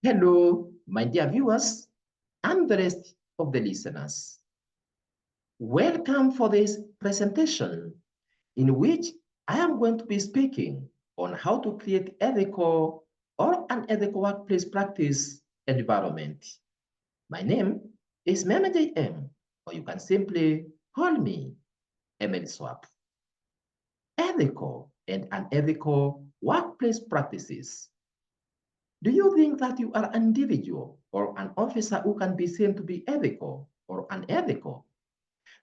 Hello, my dear viewers, and the rest of the listeners. Welcome for this presentation in which I am going to be speaking on how to create ethical or unethical workplace practice environment. My name is Mehmet M, or you can simply call me ML Swap. Ethical and unethical workplace practices. Do you think that you are an individual or an officer who can be seen to be ethical or unethical?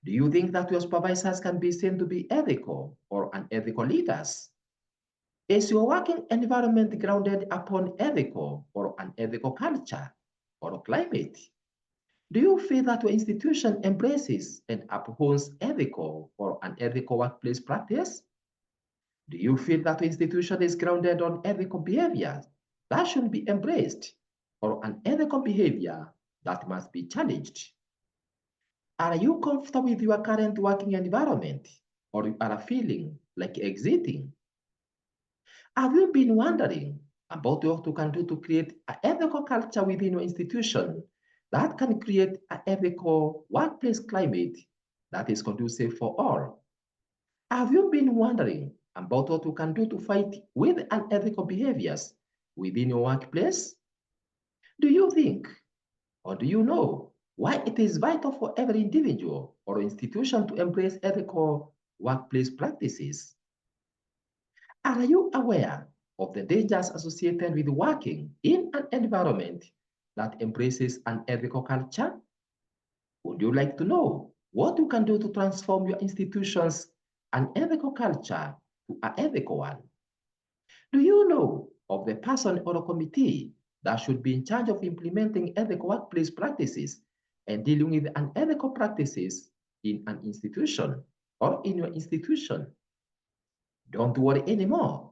Do you think that your supervisors can be seen to be ethical or unethical leaders? Is your working environment grounded upon ethical or unethical culture or climate? Do you feel that your institution embraces and upholds ethical or unethical workplace practice? Do you feel that your institution is grounded on ethical behaviors that should be embraced or unethical behavior that must be challenged? Are you comfortable with your current working environment or you are feeling like exiting? Have you been wondering about what you can do to create an ethical culture within your institution that can create an ethical workplace climate that is conducive for all? Have you been wondering about what you can do to fight with unethical behaviors within your workplace? Do you think or do you know why it is vital for every individual or institution to embrace ethical workplace practices? Are you aware of the dangers associated with working in an environment that embraces an ethical culture? Would you like to know what you can do to transform your institution's unethical culture to an ethical one? Do you know of the person or a committee that should be in charge of implementing ethical workplace practices and dealing with unethical practices in an institution or in your institution? Don't worry anymore.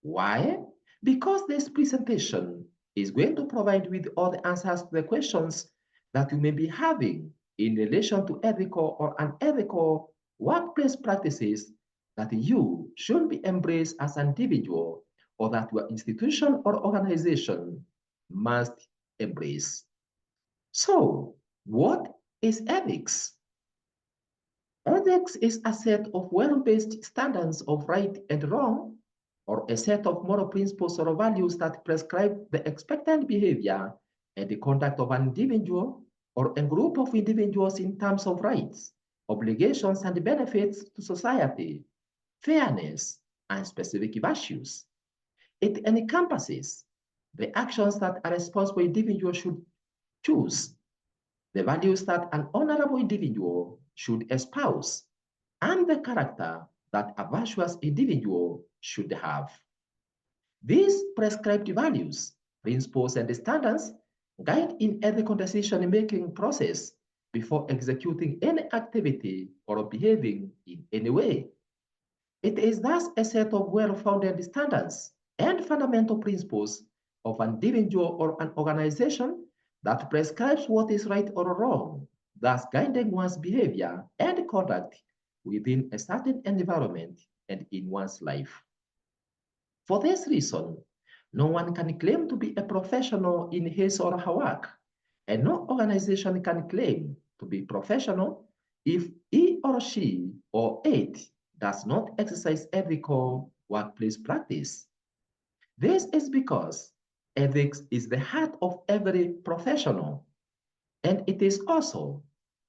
Why? Because this presentation is going to provide with all the answers to the questions that you may be having in relation to ethical or unethical workplace practices that you should be embraced as an individual or that your institution or organization must embrace. So, what is ethics? Ethics is a set of well-based standards of right and wrong, or a set of moral principles or values that prescribe the expected behavior and the conduct of an individual or a group of individuals in terms of rights, obligations, and benefits to society, fairness, and specific virtues. It encompasses the actions that a responsible individual should choose, the values that an honorable individual should espouse, and the character that a virtuous individual should have. These prescribed values, principles, and standards guide in ethical decision-making process before executing any activity or behaving in any way. It is thus a set of well-founded standards and fundamental principles of an individual or an organization that prescribes what is right or wrong, thus guiding one's behavior and conduct within a certain environment and in one's life. For this reason, no one can claim to be a professional in his or her work, and no organization can claim to be professional if he or she or it does not exercise ethical workplace practice. This is because ethics is the heart of every professional, and it is also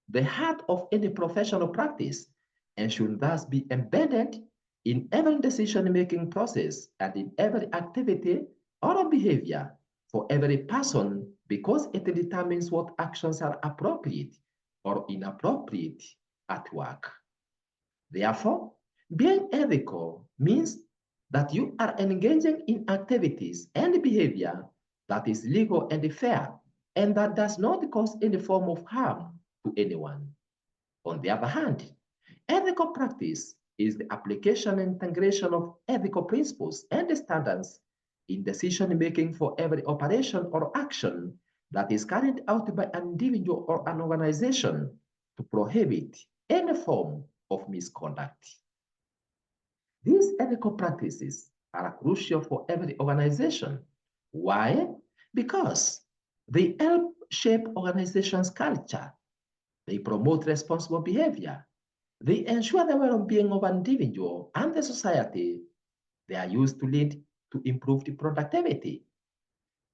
the heart of any professional practice and should thus be embedded in every decision-making process and in every activity or behavior for every person because it determines what actions are appropriate or inappropriate at work. Therefore, being ethical means that you are engaging in activities and behavior that is legal and fair and that does not cause any form of harm to anyone. On the other hand, ethical practice is the application and integration of ethical principles and standards in decision-making for every operation or action that is carried out by an individual or an organization to prohibit any form of misconduct. These ethical practices are crucial for every organization. Why? because they help shape organizations' culture, they promote responsible behavior, they ensure the well-being of an individual and the society. They are used to lead to improved productivity.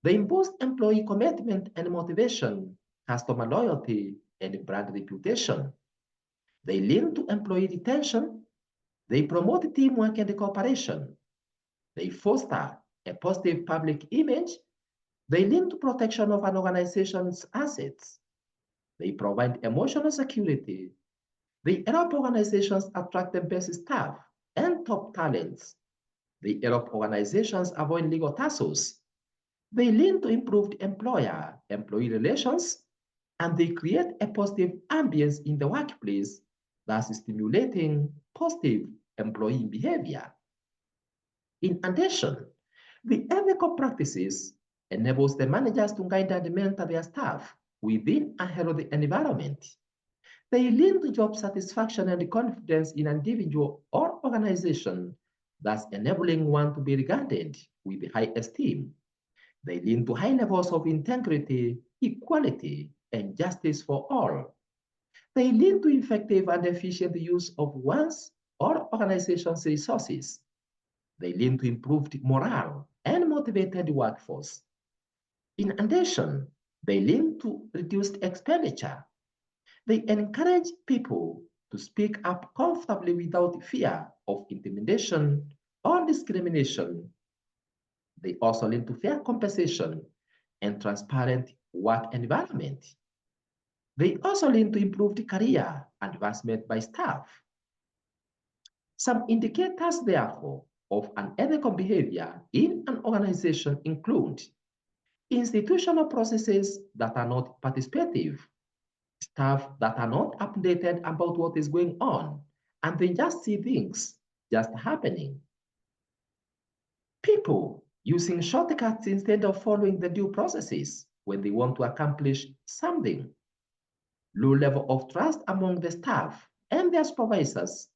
They boost employee commitment and motivation, customer loyalty, and brand reputation. They lead to employee retention. They promote teamwork and cooperation. They foster a positive public image. They lead to protection of an organization's assets. They provide emotional security. They help organizations attract the best staff and top talents. They help organizations avoid legal tussles. They lead to improved employer-employee relations, and they create a positive ambience in the workplace thus stimulating positive employee behavior. In addition, the ethical practices enables the managers to guide and mentor their staff within a healthy environment. They lead to job satisfaction and confidence in an individual or organization, thus enabling one to be regarded with high esteem. They lead to high levels of integrity, equality, and justice for all. They lead to effective and efficient use of one's or organization's resources. They lead to improved morale and motivated workforce. In addition, they lead to reduced expenditure. They encourage people to speak up comfortably without fear of intimidation or discrimination. They also lead to fair compensation and transparent work environment. They also lead to improved career advancement by staff. Some indicators, therefore, of unethical behavior in an organization include institutional processes that are not participative, staff that are not updated about what is going on, and they just see things just happening. People using shortcuts instead of following the due processes when they want to accomplish something. Low level of trust among the staff and their supervisors,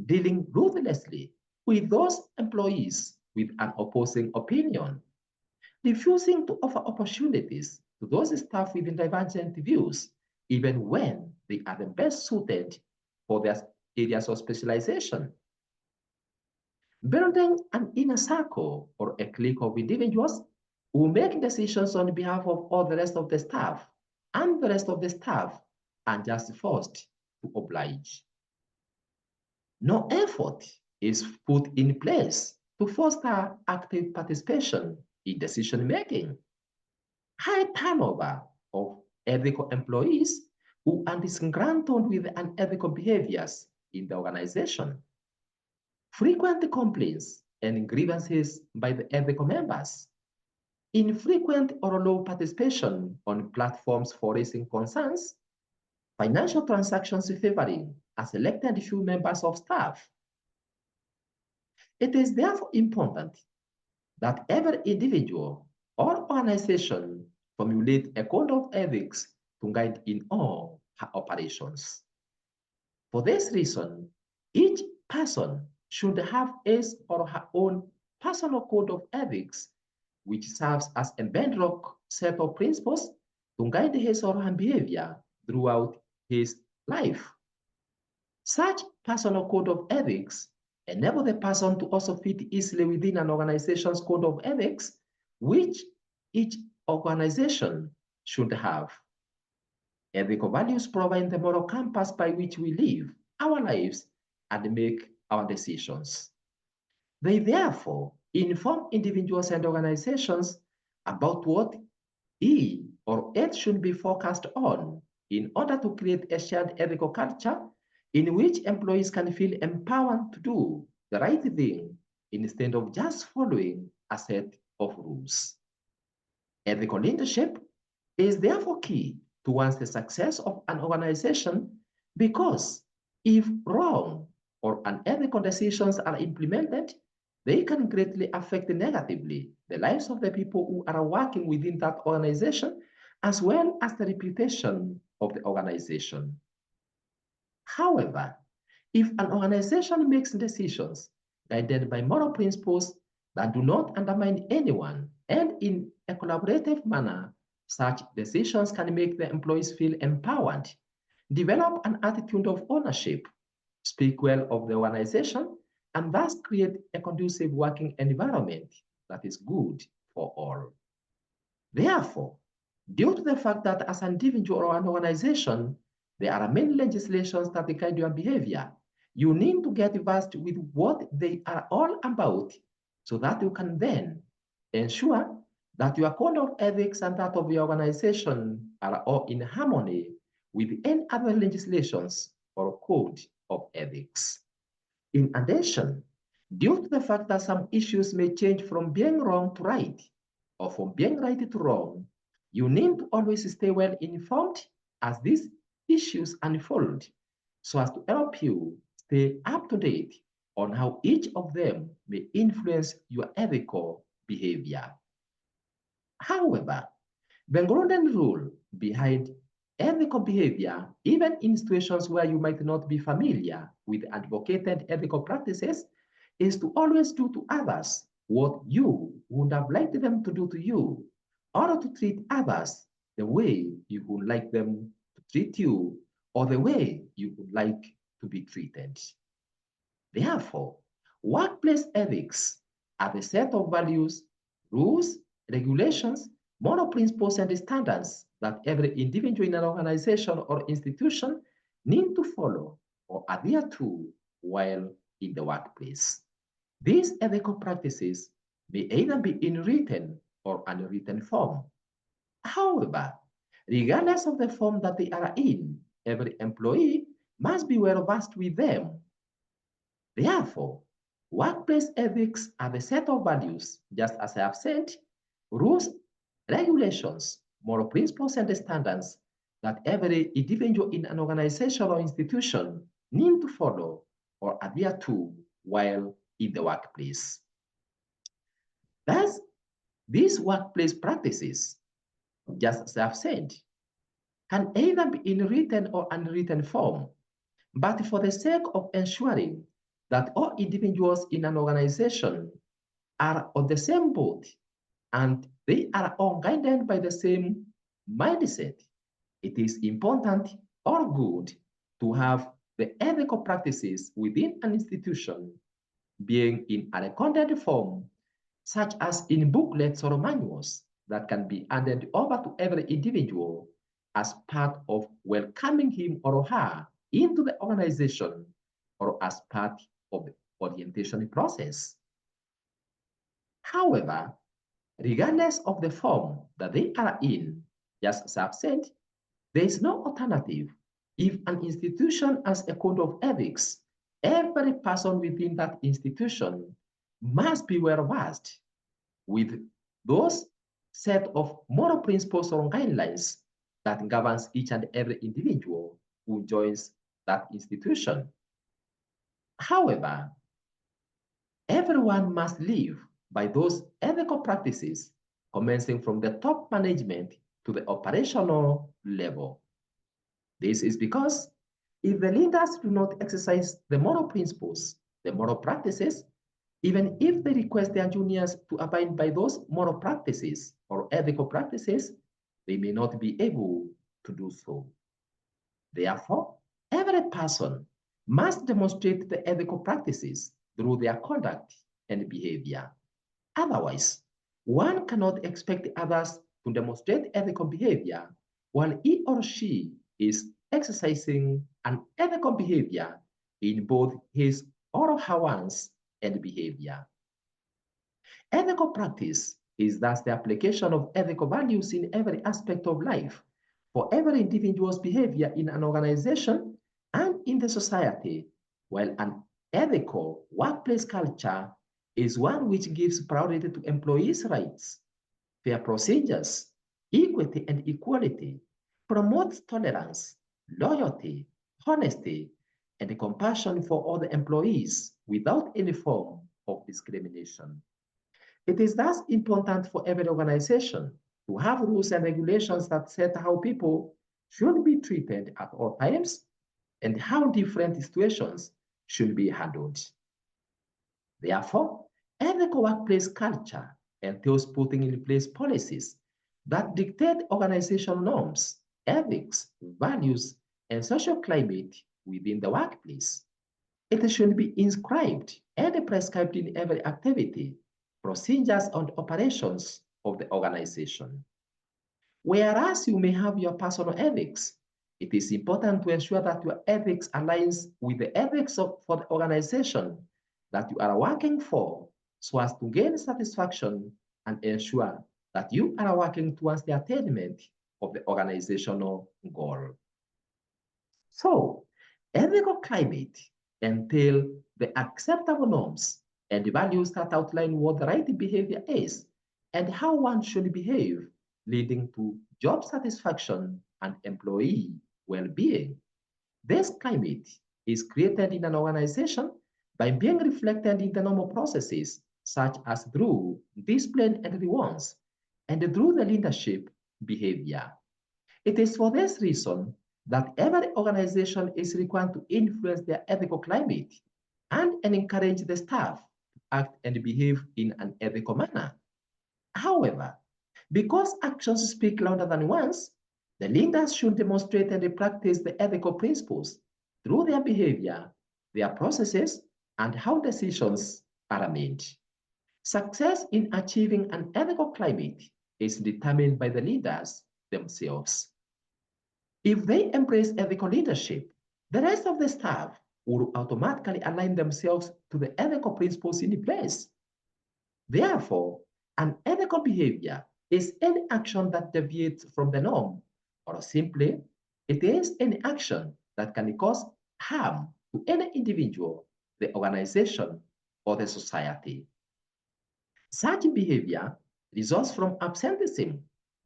dealing ruthlessly with those employees with an opposing opinion, refusing to offer opportunities to those staff with divergent views, even when they are the best suited for their areas of specialization. Building an inner circle or a clique of individuals who make decisions on behalf of all the rest of the staff, and the rest of the staff are just forced to oblige. No effort is put in place to foster active participation in decision making. High turnover of ethical employees who are disgruntled with unethical behaviors in the organization. Frequent complaints and grievances by the ethical members. Infrequent or low participation on platforms for raising concerns. Financial transactions favoring a selected few members of staff. It is therefore important that every individual or organization formulate a code of ethics to guide in all her operations. For this reason, each person should have his or her own personal code of ethics, which serves as a bedrock set of principles to guide his or her behavior throughout his life. Such personal code of ethics enable the person to also fit easily within an organization's code of ethics, which each organization should have. Ethical values provide the moral compass by which we live our lives and make our decisions. They therefore inform individuals and organizations about what he or it should be focused on in order to create a shared ethical culture in which employees can feel empowered to do the right thing instead of just following a set of rules. Ethical leadership is therefore key towards the success of an organization because if wrong or unethical decisions are implemented, they can greatly affect negatively the lives of the people who are working within that organization, as well as the reputation of the organization. However, if an organization makes decisions guided by moral principles that do not undermine anyone and in a collaborative manner, such decisions can make the employees feel empowered, develop an attitude of ownership, speak well of the organization, and thus create a conducive working environment that is good for all. Therefore, due to the fact that as an individual or an organization, there are many legislations that guide your behavior, you need to get versed with what they are all about so that you can then ensure that your code of ethics and that of your organization are all in harmony with any other legislations or code of ethics. In addition, due to the fact that some issues may change from being wrong to right, or from being right to wrong, you need to always stay well informed as these issues unfold so as to help you stay up to date on how each of them may influence your ethical behavior. However, the golden rule behind ethical behavior, even in situations where you might not be familiar with advocated ethical practices, is to always do to others what you would have liked them to do to you, or to treat others the way you would like them to treat you, or the way you would like to be treated. Therefore, workplace ethics are the set of values, rules, regulations, moral principles, and standards that every individual in an organization or institution need to follow or adhere to while in the workplace. These ethical practices may either be in written or unwritten form. However, regardless of the form that they are in, every employee must be well versed with them. Therefore, workplace ethics are the set of values, just as I have said, rules, regulations, moral principles, and standards that every individual in an organization or institution need to follow or adhere to while in the workplace. Thus, these workplace practices, just as I have said, can either be in written or unwritten form, but for the sake of ensuring that all individuals in an organization are on the same boat and they are all guided by the same mindset, it is important or good to have the ethical practices within an institution being in a recorded form, such as in booklets or manuals that can be handed over to every individual as part of welcoming him or her into the organization or as part of the orientation process. However, regardless of the form that they are in, just as I've said, there is no alternative. If an institution has a code of ethics, every person within that institution must be well versed with those set of moral principles or guidelines that governs each and every individual who joins that institution. However, everyone must live by those ethical practices, commencing from the top management to the operational level. This is because if the leaders do not exercise the moral principles, the moral practices, even if they request their juniors to abide by those moral practices or ethical practices, they may not be able to do so. Therefore, every person must demonstrate the ethical practices through their conduct and behavior. Otherwise, one cannot expect others to demonstrate ethical behavior while he or she is exercising an ethical behavior in both his or her wants and behavior. Ethical practice is thus the application of ethical values in every aspect of life for every individual's behavior in an organization and in the society, while an ethical workplace culture is one which gives priority to employees' rights, fair procedures, equity and equality, promotes tolerance, loyalty, honesty, and compassion for all the employees without any form of discrimination. It is thus important for every organization to have rules and regulations that set how people should be treated at all times and how different situations should be handled. Therefore, ethical workplace culture entails putting in place policies that dictate organizational norms, ethics, values, and social climate within the workplace. It should be inscribed and prescribed in every activity, procedures, and operations of the organization. Whereas you may have your personal ethics, it is important to ensure that your ethics aligns with the ethics for the organization that you are working for so as to gain satisfaction and ensure that you are working towards the attainment of the organizational goal. So, ethical climate entail the acceptable norms and values that outline what the right behavior is and how one should behave, leading to job satisfaction and employee well-being. This climate is created in an organization by being reflected in the normal processes, such as through discipline and rewards, and through the leadership behavior. It is for this reason that every organization is required to influence their ethical climate and encourage the staff to act and behave in an ethical manner. However, because actions speak louder than words, the leaders should demonstrate and practice the ethical principles through their behavior, their processes, and how decisions are made. Success in achieving an ethical climate is determined by the leaders themselves. If they embrace ethical leadership, the rest of the staff will automatically align themselves to the ethical principles in place. Therefore, an ethical behavior is any action that deviates from the norm, or simply, it is any action that can cause harm to any individual, the organization, or the society. Such behavior results from absenteeism,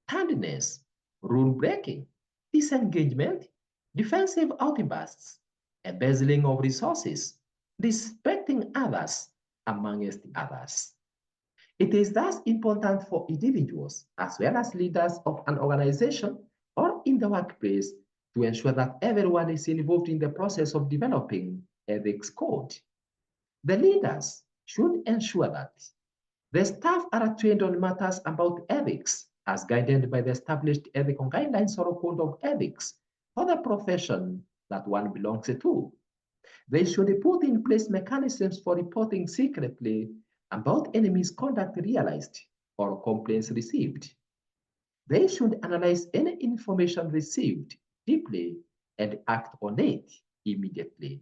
tardiness, rule breaking, disengagement, defensive outbursts, embezzling of resources, respecting others, amongst others. It is thus important for individuals as well as leaders of an organization or in the workplace to ensure that everyone is involved in the process of developing ethics code. The leaders should ensure that the staff are trained on matters about ethics as guided by the established ethical guidelines or code of ethics for the profession that one belongs to. They should put in place mechanisms for reporting secretly about any misconduct realized or complaints received. They should analyze any information received deeply and act on it immediately.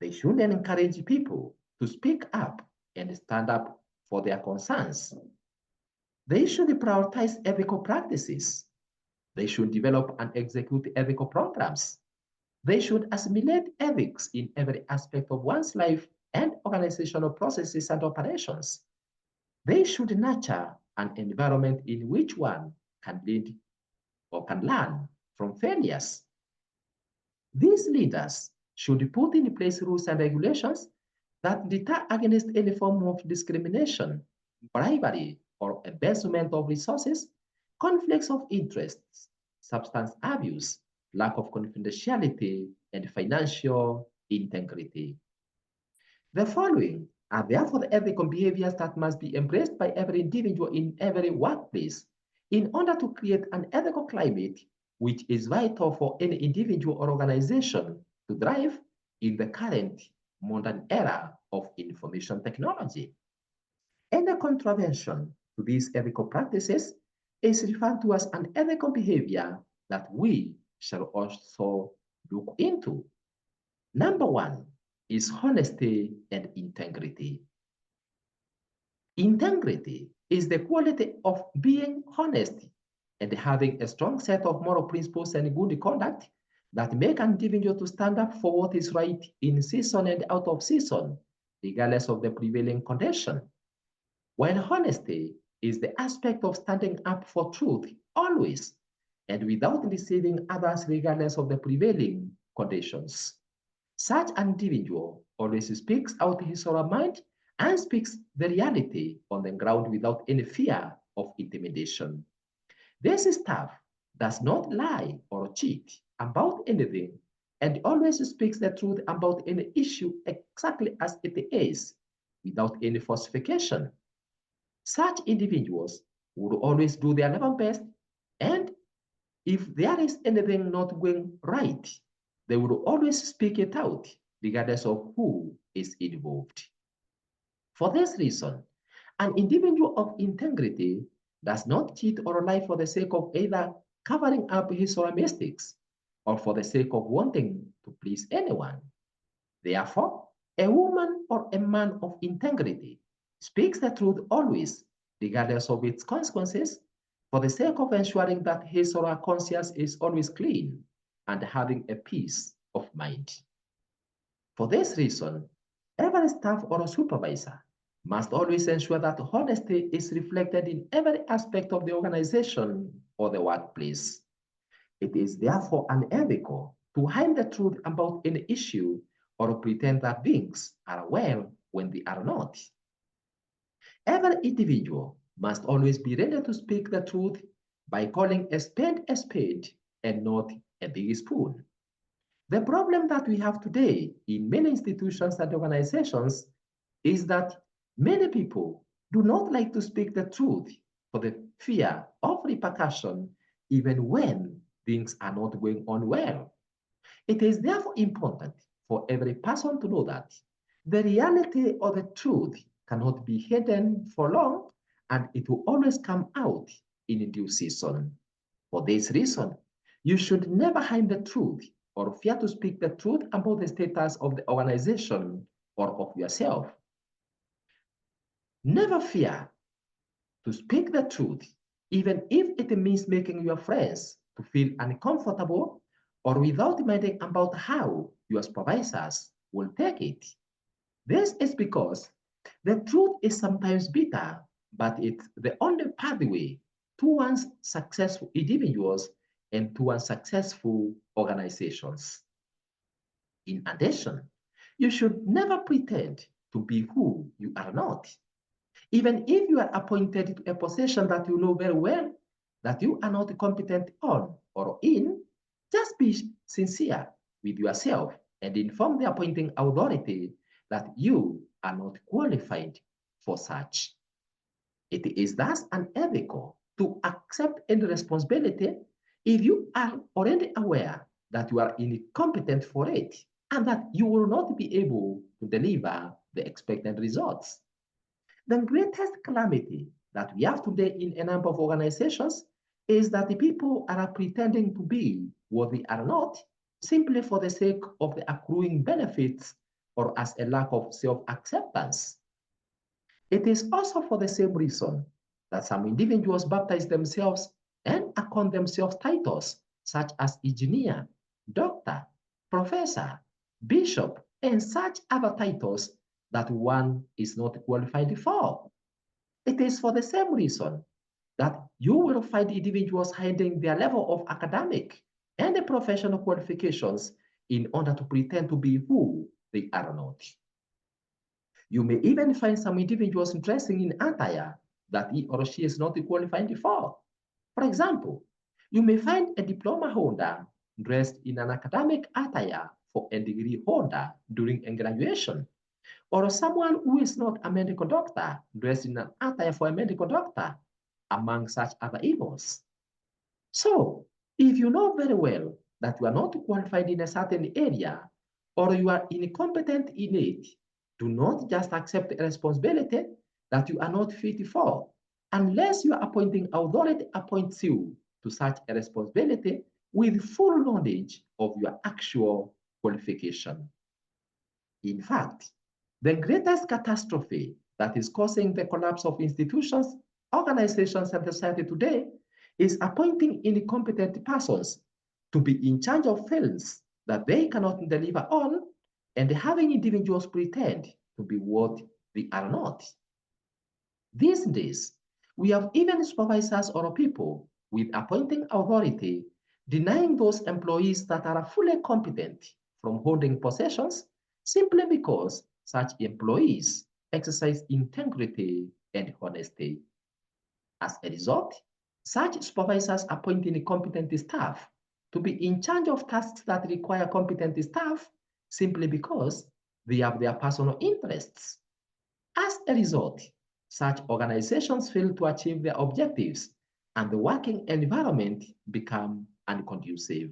They should encourage people to speak up and stand up for their concerns. They should prioritize ethical practices. They should develop and execute ethical programs. They should assimilate ethics in every aspect of one's life and organizational processes and operations. They should nurture an environment in which one can lead or can learn from failures. These leaders should put in place rules and regulations that deter against any form of discrimination, bribery, or embezzlement of resources, conflicts of interests, substance abuse, lack of confidentiality, and financial integrity. The following are therefore the ethical behaviors that must be embraced by every individual in every workplace in order to create an ethical climate which is vital for any individual or organization to thrive in the current modern era of information technology. Any contravention to these ethical practices is referred to as an ethical behavior that we shall also look into. Number one is honesty and integrity. Integrity is the quality of being honest and having a strong set of moral principles and good conduct that make an individual to stand up for what is right in season and out of season, regardless of the prevailing condition. While honesty is the aspect of standing up for truth always and without deceiving others regardless of the prevailing conditions. Such an individual always speaks out his or her mind and speaks the reality on the ground without any fear of intimidation. This staff does not lie or cheat about anything and always speaks the truth about any issue exactly as it is without any falsification. Such individuals would always do their level best, and if there is anything not going right, they would always speak it out, regardless of who is involved. For this reason, an individual of integrity does not cheat or lie for the sake of either covering up his or her mistakes or for the sake of wanting to please anyone. Therefore, a woman or a man of integrity speaks the truth always, regardless of its consequences, for the sake of ensuring that his or her conscience is always clean and having a peace of mind. For this reason, every staff or supervisor must always ensure that honesty is reflected in every aspect of the organization or the workplace. It is therefore unethical to hide the truth about any issue or pretend that things are well when they are not. Every individual must always be ready to speak the truth by calling a spade and not a big spoon. The problem that we have today in many institutions and organizations is that many people do not like to speak the truth for the fear of repercussion, even when things are not going on well. It is therefore important for every person to know that the reality or the truth cannot be hidden for long, and it will always come out in due season. For this reason, you should never hide the truth or fear to speak the truth about the status of the organization or of yourself. Never fear to speak the truth, even if it means making your friends to feel uncomfortable or without minding about how your supervisors will take it. This is because the truth is sometimes bitter, but it's the only pathway towards successful individuals and towards successful organizations. In addition, you should never pretend to be who you are not. Even if you are appointed to a position that you know very well that you are not competent on or in, just be sincere with yourself and inform the appointing authority that you are not qualified for such. It is thus unethical to accept any responsibility if you are already aware that you are incompetent for it and that you will not be able to deliver the expected results. The greatest calamity that we have today in a number of organizations is that the people are pretending to be what they are not simply for the sake of the accruing benefits or as a lack of self-acceptance. It is also for the same reason that some individuals baptize themselves and accord themselves titles such as engineer, doctor, professor, bishop, and such other titles that one is not qualified for. It is for the same reason that you will find individuals hiding their level of academic and professional qualifications in order to pretend to be who they are not. You may even find some individuals dressing in attire that he or she is not qualified for. For example, you may find a diploma holder dressed in an academic attire for a degree holder during a graduation, or someone who is not a medical doctor dressed in an attire for a medical doctor, among such other evils. So, if you know very well that you are not qualified in a certain area or you are incompetent in it, do not just accept a responsibility that you are not fit for, unless your appointing authority appoints you to such a responsibility with full knowledge of your actual qualification. In fact, the greatest catastrophe that is causing the collapse of institutions, organizations, and society today is appointing incompetent persons to be in charge of fields that they cannot deliver on and having individuals pretend to be what they are not. These days, we have even supervisors or people with appointing authority denying those employees that are fully competent from holding positions simply because such employees exercise integrity and honesty. As a result, such supervisors appoint incompetent staff to be in charge of tasks that require competent staff simply because they have their personal interests. As a result, such organizations fail to achieve their objectives and the working environment become unconducive.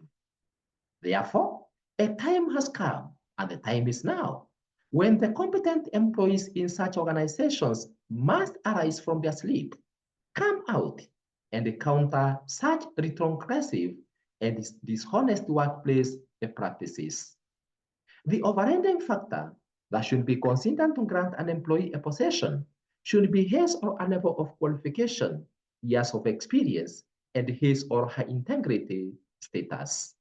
Therefore, a time has come, and the time is now, when the competent employees in such organizations must arise from their sleep, come out, and counter such retrogressive and dishonest workplace practices. The overriding factor that should be considered to grant an employee a possession should be his or her level of qualification, years of experience, and his or her integrity status.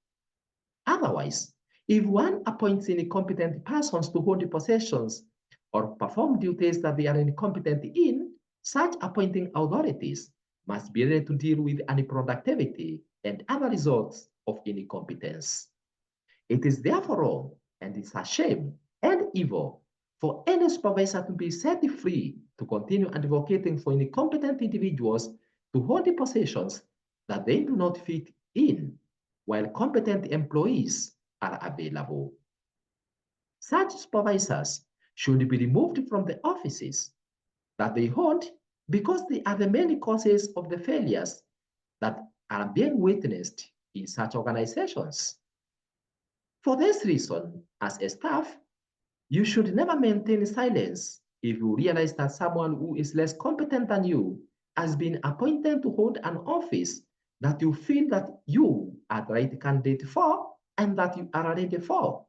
Otherwise, if one appoints incompetent persons to hold the possessions or perform duties that they are incompetent in, such appointing authorities must be able to deal with unproductivity and other results of incompetence. It is therefore wrong and it's a shame and evil for any supervisor to be set free to continue advocating for incompetent individuals to hold the positions that they do not fit in, while competent employees are available. Such supervisors should be removed from the offices that they hold because they are the main causes of the failures that are being witnessed in such organizations. For this reason, as a staff, you should never maintain silence if you realize that someone who is less competent than you has been appointed to hold an office that you feel that you are the right candidate for and that you are ready for.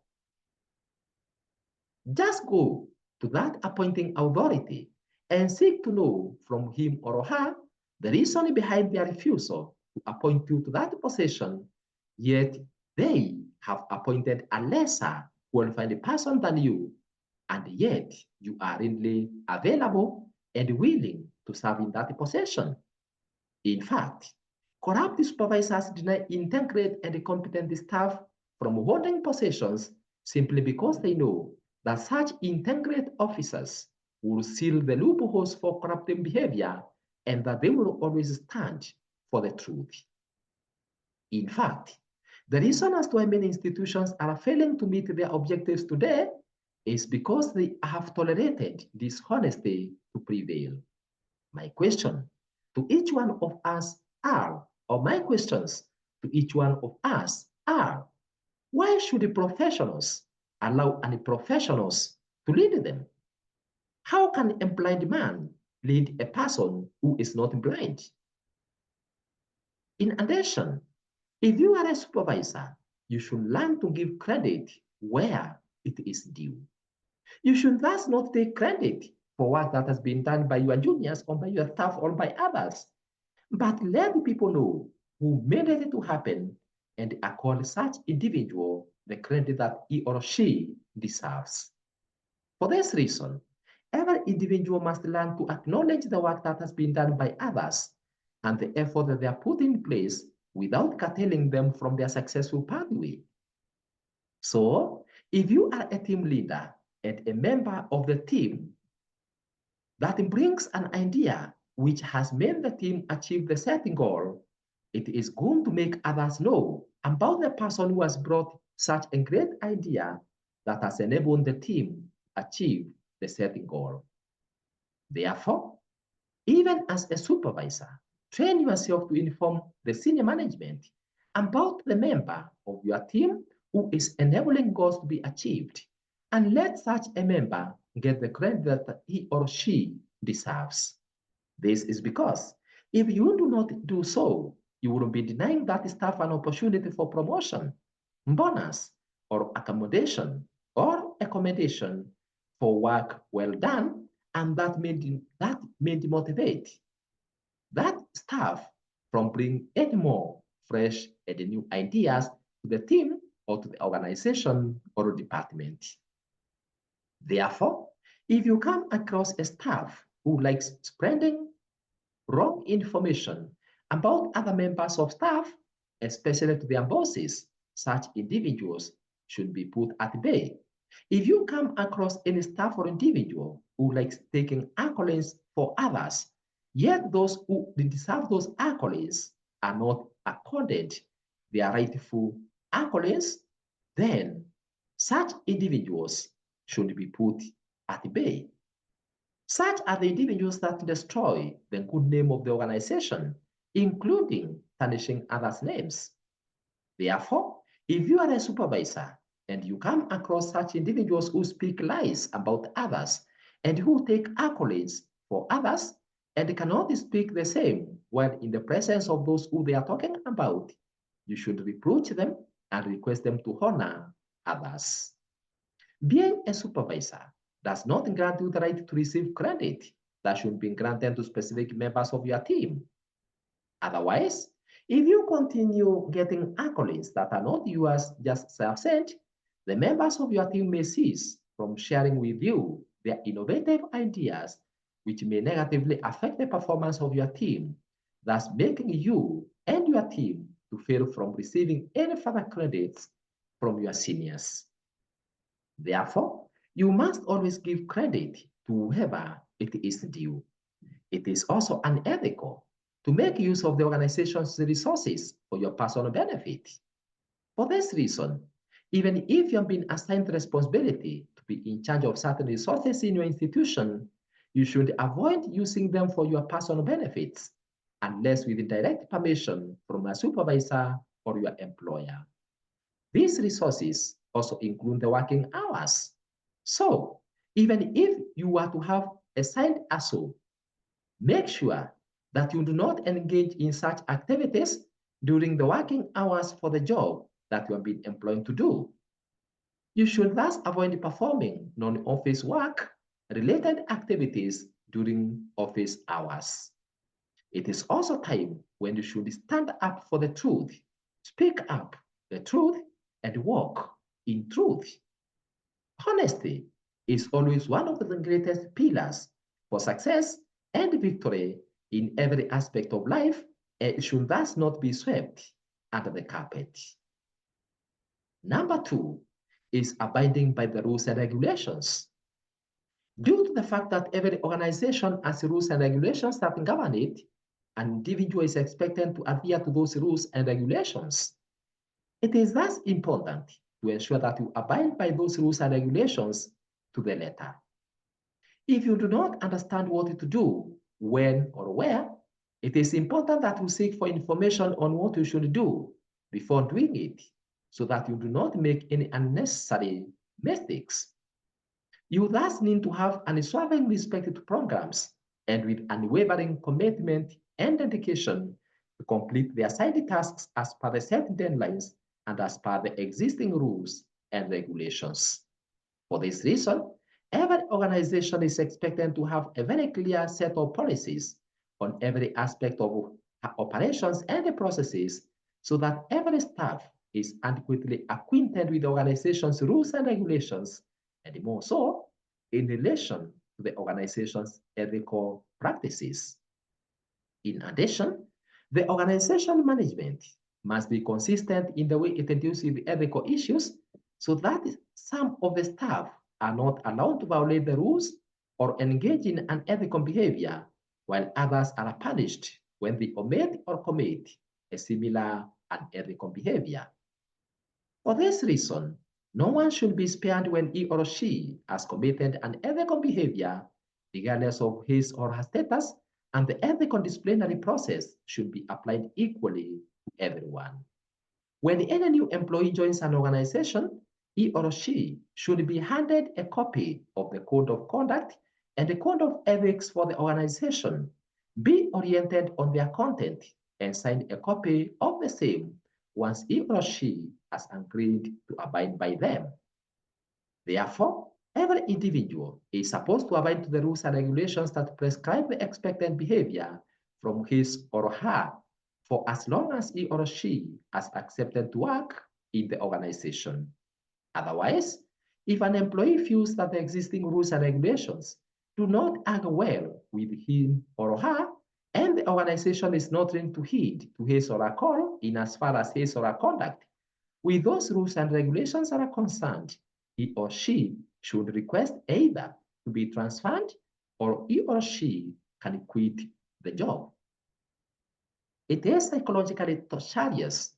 Just go to that appointing authority and seek to know from him or her the reason behind their refusal to appoint you to that position, yet they have appointed a lesser qualified person than you, and yet you are readily available and willing to serve in that position. In fact, corrupt supervisors deny integrate and competent staff from holding positions simply because they know that such integrate officers will seal the loopholes for corrupting behavior and that they will always stand for the truth. In fact, the reason as to why many institutions are failing to meet their objectives today is because they have tolerated dishonesty to prevail. My question to each one of us are, or my questions to each one of us are, why should the professionals allow unprofessionals to lead them? How can a blind man lead a person who is not blind? In addition, if you are a supervisor, you should learn to give credit where it is due. You should thus not take credit for work that has been done by your juniors or by your staff or by others, but let the people know who made it to happen and accord such individual the credit that he or she deserves. For this reason, every individual must learn to acknowledge the work that has been done by others and the effort that they are put in place without curtailing them from their successful pathway. So, if you are a team leader and a member of the team that brings an idea which has made the team achieve the setting goal, it is going to make others know about the person who has brought such a great idea that has enabled the team achieve the setting goal. Therefore, even as a supervisor, train yourself to inform the senior management about the member of your team who is enabling goals to be achieved, and let such a member get the credit that he or she deserves. This is because if you do not do so, you will be denying that staff an opportunity for promotion, bonus, or accommodation, or accommodation for work well done, and that may demotivate that staff from bringing any more fresh and new ideas to the team or to the organization or department. Therefore, if you come across a staff who likes spreading wrong information about other members of staff, especially to their bosses, such individuals should be put at bay. If you come across any staff or individual who likes taking accolades for others, yet those who deserve those accolades are not accorded their rightful accolades, then such individuals should be put at bay. Such are the individuals that destroy the good name of the organization, including tarnishing others' names. Therefore, if you are a supervisor and you come across such individuals who speak lies about others and who take accolades for others and cannot speak the same when in the presence of those who they are talking about, you should reproach them and request them to honor others. Being a supervisor does not grant you the right to receive credit that should be granted to specific members of your team. Otherwise, if you continue getting accolades that are not yours just self-sent, the members of your team may cease from sharing with you their innovative ideas, which may negatively affect the performance of your team, thus making you and your team to fail from receiving any further credits from your seniors. Therefore, you must always give credit to whoever it is due. It is also unethical to make use of the organization's resources for your personal benefit. For this reason, even if you have been assigned the responsibility to be in charge of certain resources in your institution, you should avoid using them for your personal benefits unless with direct permission from a supervisor or your employer. These resources also include the working hours. So, even if you are to have a side hustle, make sure that you do not engage in such activities during the working hours for the job that you have been employed to do. You should thus avoid performing non-office work related activities during office hours. It is also time when you should stand up for the truth, speak up the truth, and walk in truth. Honesty is always one of the greatest pillars for success and victory in every aspect of life, and it should thus not be swept under the carpet. Number two is abiding by the rules and regulations. Due to the fact that every organization has rules and regulations that govern it, an individual is expected to adhere to those rules and regulations. It is thus important to ensure that you abide by those rules and regulations to the letter. If you do not understand what to do, when or where, it is important that you seek for information on what you should do before doing it, so that you do not make any unnecessary mistakes. You thus need to have unswerving respect to programs and with unwavering commitment and dedication to complete their assigned tasks as per the set deadlines and as per the existing rules and regulations. For this reason, every organization is expected to have a very clear set of policies on every aspect of operations and the processes so that every staff is adequately acquainted with the organization's rules and regulations, and more so in relation to the organization's ethical practices. In addition, the organization management must be consistent in the way it deals with ethical issues so that some of the staff are not allowed to violate the rules or engage in unethical behavior, while others are punished when they omit or commit a similar unethical behavior. For this reason, no one should be spared when he or she has committed unethical behavior, regardless of his or her status, and the ethical disciplinary process should be applied equally to everyone. When any new employee joins an organization, he or she should be handed a copy of the code of conduct and the code of ethics for the organization, be oriented on their content, and sign a copy of the same once he or she has agreed to abide by them. Therefore, every individual is supposed to abide to the rules and regulations that prescribe the expected behavior from his or her for as long as he or she has accepted to work in the organization. Otherwise, if an employee feels that the existing rules and regulations do not act well with him or her, and the organization is not trained to heed to his or her call in as far as his or her conduct with those rules and regulations are concerned, he or she should request either to be transferred or he or she can quit the job. It is psychologically torturous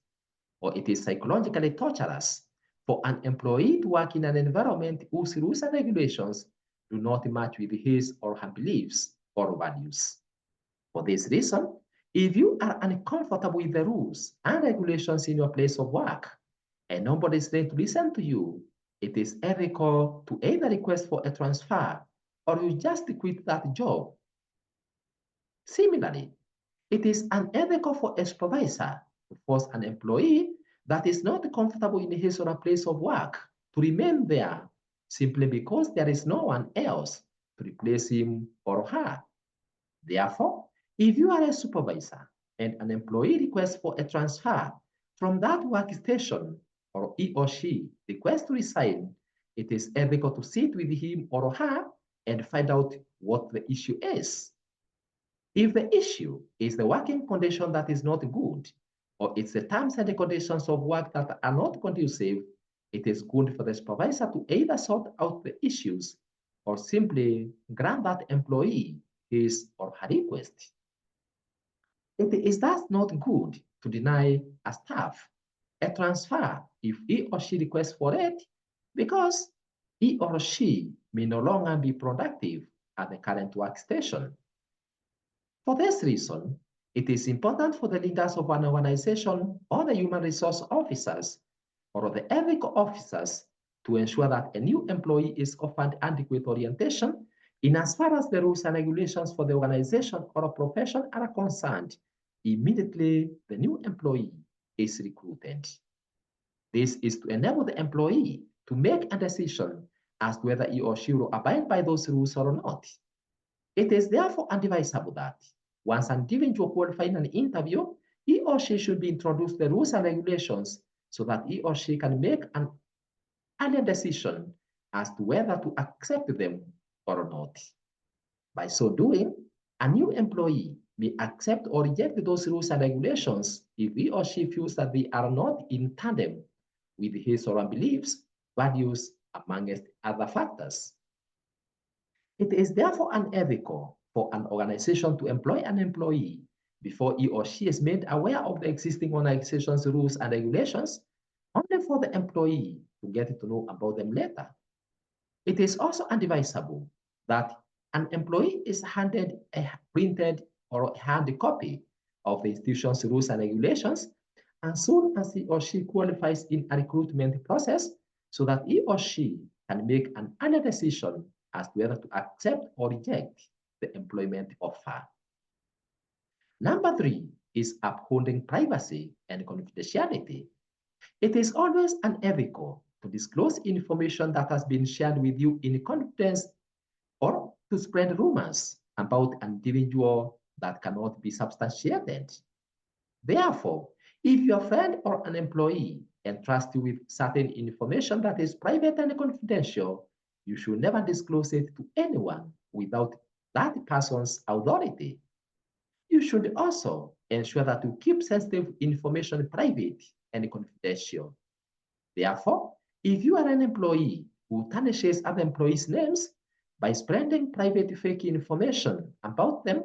or it is psychologically torturous for an employee to work in an environment whose rules and regulations do not match with his or her beliefs or values. For this reason, if you are uncomfortable with the rules and regulations in your place of work, and nobody is there to listen to you, it is ethical to either request for a transfer or you just quit that job. Similarly, it is unethical for a supervisor to force an employee that is not comfortable in his or her place of work to remain there simply because there is no one else to replace him or her. Therefore, if you are a supervisor and an employee requests for a transfer from that workstation or he or she requests to resign, it is ethical to sit with him or her and find out what the issue is. If the issue is the working condition that is not good, or it's the terms and the conditions of work that are not conducive, it is good for the supervisor to either sort out the issues or simply grant that employee his or her request. It is thus not good to deny a staff a transfer if he or she requests for it because he or she may no longer be productive at the current workstation. For this reason, it is important for the leaders of an organization or the human resource officers or the ethical officers to ensure that a new employee is offered adequate orientation in as far as the rules and regulations for the organization or profession are concerned immediately the new employee is recruited. This is to enable the employee to make a decision as to whether he or she will abide by those rules or not. It is therefore advisable that once an individual qualifies in an interview, he or she should be introduced to the rules and regulations so that he or she can make an earlier decision as to whether to accept them or not. By so doing, a new employee may accept or reject those rules and regulations if he or she feels that they are not in tandem with his or her beliefs, values, amongst other factors. It is therefore unethical for an organization to employ an employee before he or she is made aware of the existing organization's rules and regulations, only for the employee to get to know about them later. It is also advisable that an employee is handed a printed or hand copy of the institution's rules and regulations as soon as he or she qualifies in a recruitment process so that he or she can make an early decision as to whether to accept or reject the employment offer. Number 3 is upholding privacy and confidentiality. It is always unethical to disclose information that has been shared with you in confidence or to spread rumors about an individual that cannot be substantiated. Therefore, if your friend or an employee entrusts you with certain information that is private and confidential, you should never disclose it to anyone without that person's authority. You should also ensure that you keep sensitive information private and confidential. Therefore, if you are an employee who tarnishes other employees' names by spreading private fake information about them,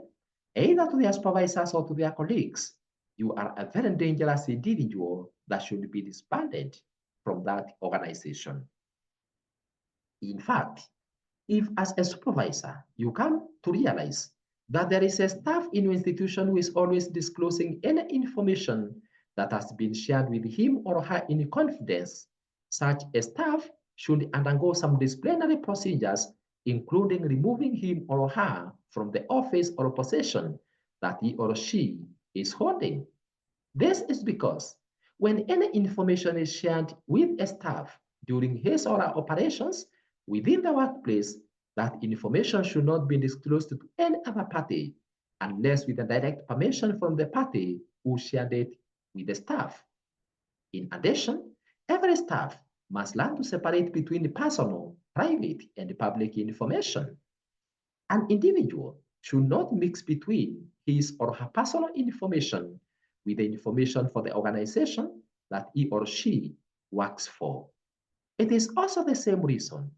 either to their supervisors or to their colleagues, you are a very dangerous individual that should be disbanded from that organization. In fact, if as a supervisor, you come to realize that there is a staff in your institution who is always disclosing any information that has been shared with him or her in confidence, such a staff should undergo some disciplinary procedures, including removing him or her from the office or position that he or she is holding. This is because when any information is shared with a staff during his or her operations within the workplace, that information should not be disclosed to any other party unless with the direct permission from the party who shared it with the staff. In addition, every staff must learn to separate between personal, private, and public information. An individual should not mix between his or her personal information with the information for the organization that he or she works for. It is also the same reason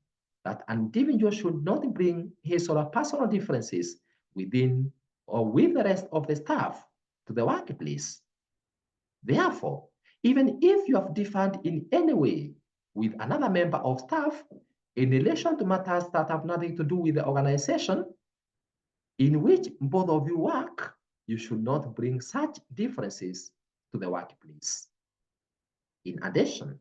that an individual should not bring his or her personal differences within or with the rest of the staff to the workplace. Therefore, even if you have differed in any way with another member of staff, in relation to matters that have nothing to do with the organization in which both of you work, you should not bring such differences to the workplace. In addition,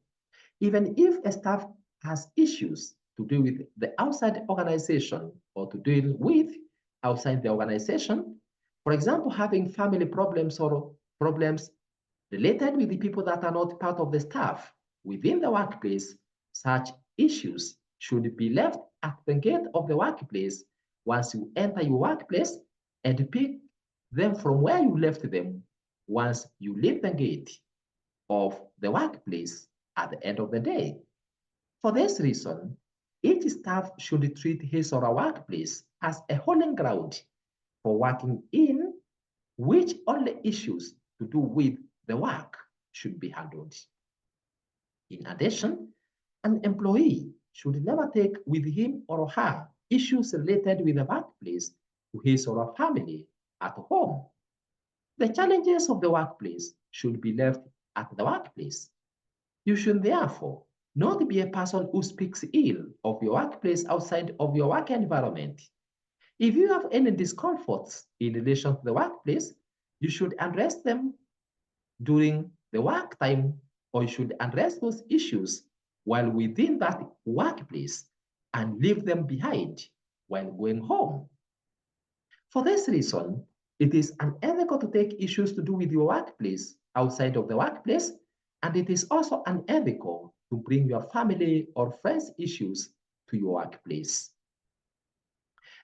even if a staff has issues to do with the outside organization or to deal with outside the organization, for example, having family problems or problems related with the people that are not part of the staff within the workplace, such issues should be left at the gate of the workplace once you enter your workplace and pick them from where you left them once you leave the gate of the workplace at the end of the day. For this reason, each staff should treat his or her workplace as a holding ground for working in which only issues to do with the work should be handled. In addition, an employee should never take with him or her issues related with the workplace to his or her family at home. The challenges of the workplace should be left at the workplace. You should therefore not be a person who speaks ill of your workplace outside of your work environment. If you have any discomforts in relation to the workplace, you should address them during the work time, or you should address those issues while within that workplace and leave them behind while going home. For this reason, it is unethical to take issues to do with your workplace outside of the workplace, and it is also unethical to bring your family or friends' issues to your workplace.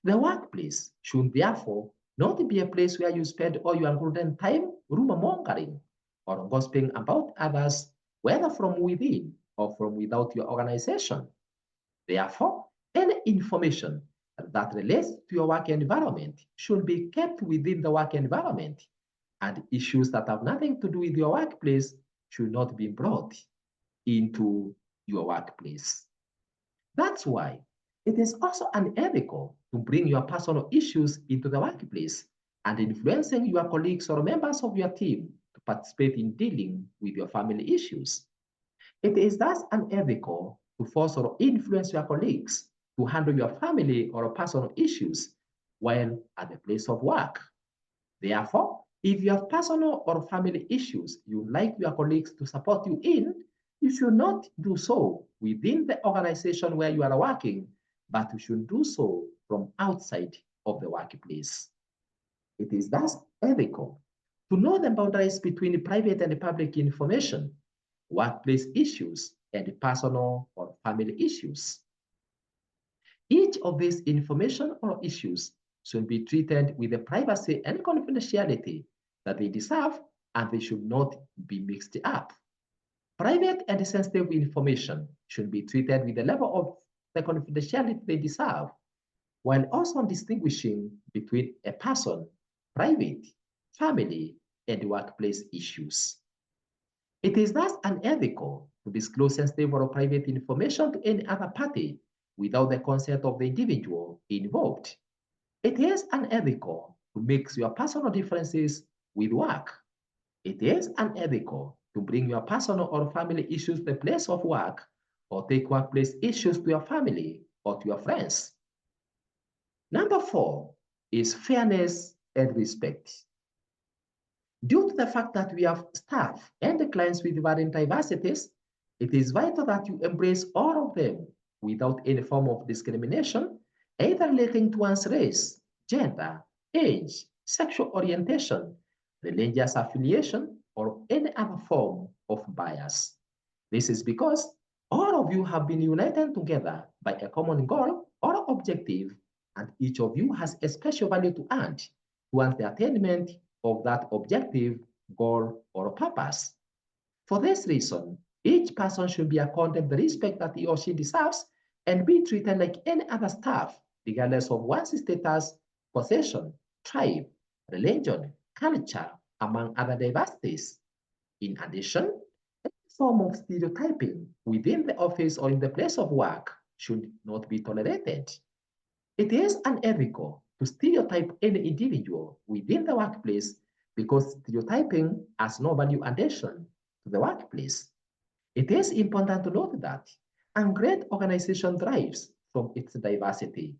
The workplace should therefore not be a place where you spend all your golden time rumor mongering or gossiping about others, whether from within or from without your organization. Therefore, any information that relates to your work environment should be kept within the work environment, and issues that have nothing to do with your workplace should not be brought into your workplace. That's why it is also unethical to bring your personal issues into the workplace and influencing your colleagues or members of your team to participate in dealing with your family issues. It is thus unethical to force or influence your colleagues to handle your family or personal issues while at the place of work. Therefore, if you have personal or family issues you would like your colleagues to support you in, you should not do so within the organization where you are working, but you should do so from outside of the workplace. It is thus ethical to know the boundaries between private and public information, workplace issues, and personal or family issues. Each of these information or issues should be treated with the privacy and confidentiality that they deserve, and they should not be mixed up. Private and sensitive information should be treated with the level of the confidentiality they deserve, while also distinguishing between a person, private, family, and workplace issues. It is thus unethical to disclose sensitive or private information to any other party without the consent of the individual involved. It is unethical to mix your personal differences with work. It is unethical to bring your personal or family issues to the place of work or take workplace issues to your family or to your friends. Number 4 is fairness and respect. Due to the fact that we have staff and clients with varying diversities, it is vital that you embrace all of them without any form of discrimination, either relating to one's race, gender, age, sexual orientation, religious affiliation, or any other form of bias. This is because all of you have been united together by a common goal or objective, and each of you has a special value to add towards the attainment of that objective, goal, or purpose. For this reason, each person should be accorded the respect that he or she deserves and be treated like any other staff, regardless of one's status, possession, tribe, religion, culture, among other diversities. In addition, any form of stereotyping within the office or in the place of work should not be tolerated. It is unethical to stereotype any individual within the workplace because stereotyping has no value addition to the workplace. It is important to note that and great organization thrives from its diversity.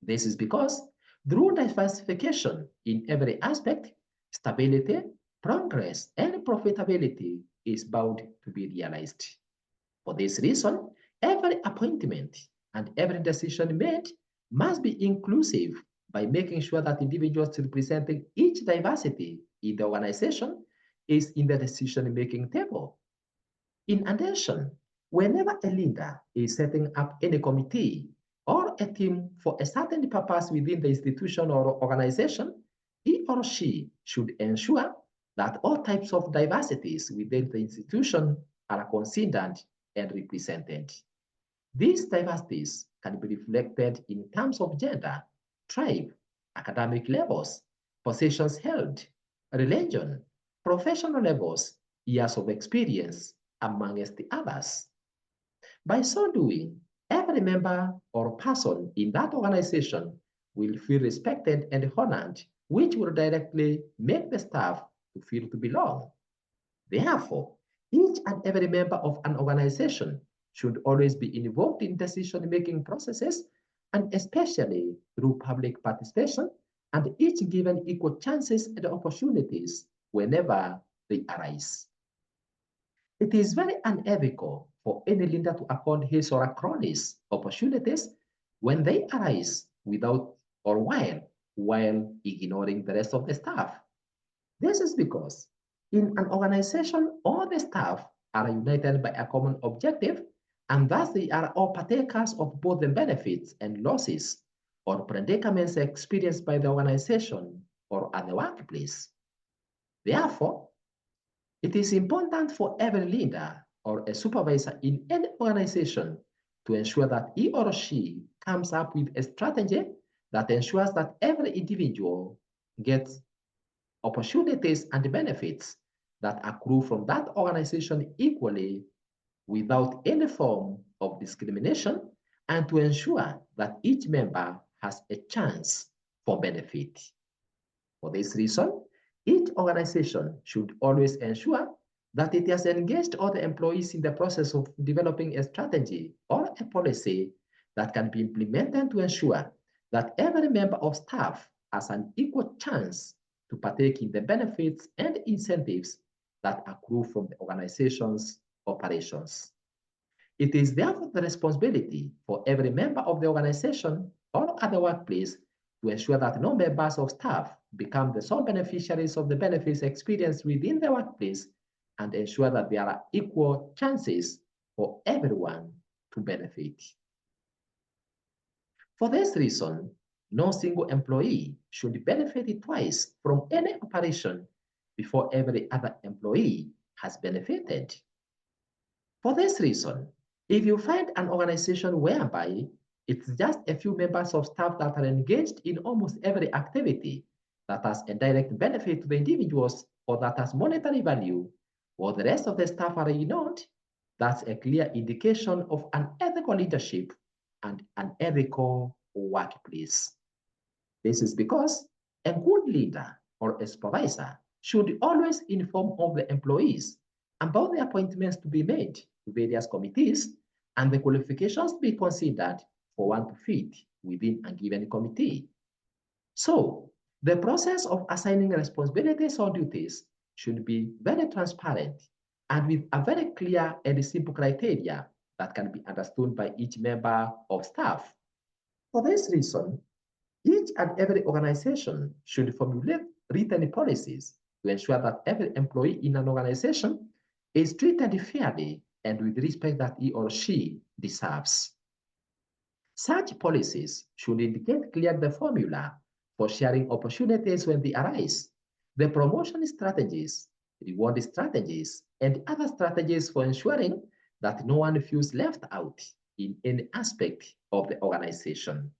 This is because through diversification in every aspect, stability, progress, and profitability is bound to be realized. For this reason, every appointment and every decision made must be inclusive by making sure that individuals representing each diversity in the organization is in the decision-making table. In addition, whenever a leader is setting up any committee or a team for a certain purpose within the institution or organization, he or she should ensure that all types of diversities within the institution are considered and represented. These diversities can be reflected in terms of gender, tribe, academic levels, positions held, religion, professional levels, years of experience, amongst the others. By so doing, every member or person in that organization will feel respected and honored, which will directly make the staff to feel to belong. Therefore, each and every member of an organization should always be involved in decision-making processes, and especially through public participation, and each given equal chances and opportunities whenever they arise. It is very unethical for any leader to afford his or her cronies opportunities when they arise without or while ignoring the rest of the staff. This is because in an organization, all the staff are united by a common objective, and thus they are all partakers of both the benefits and losses or predicaments experienced by the organization or at the workplace. Therefore, it is important for every leader or a supervisor in any organization to ensure that he or she comes up with a strategy that ensures that every individual gets opportunities and benefits that accrue from that organization equally without any form of discrimination, and to ensure that each member has a chance for benefit. For this reason, each organization should always ensure that it has engaged all the employees in the process of developing a strategy or a policy that can be implemented to ensure that every member of staff has an equal chance to partake in the benefits and incentives that accrue from the organization's operations. It is therefore the responsibility for every member of the organization or at the workplace to ensure that no members of staff become the sole beneficiaries of the benefits experienced within the workplace, and ensure that there are equal chances for everyone to benefit. For this reason, no single employee should benefit twice from any operation before every other employee has benefited. For this reason, if you find an organization whereby it's just a few members of staff that are engaged in almost every activity that has a direct benefit to the individuals or that has monetary value, while the rest of the staff are ignored, that's a clear indication of unethical leadership and unethical workplace. This is because a good leader or a supervisor should always inform all the employees about the appointments to be made to various committees and the qualifications to be considered for one to fit within a given committee. So, the process of assigning responsibilities or duties should be very transparent and with a very clear and simple criteria that can be understood by each member of staff. For this reason, each and every organization should formulate written policies to ensure that every employee in an organization is treated fairly and with respect that he or she deserves. Such policies should indicate clearly the formula for sharing opportunities when they arise, the promotion strategies, reward strategies, and other strategies for ensuring that no one feels left out in any aspect of the organization.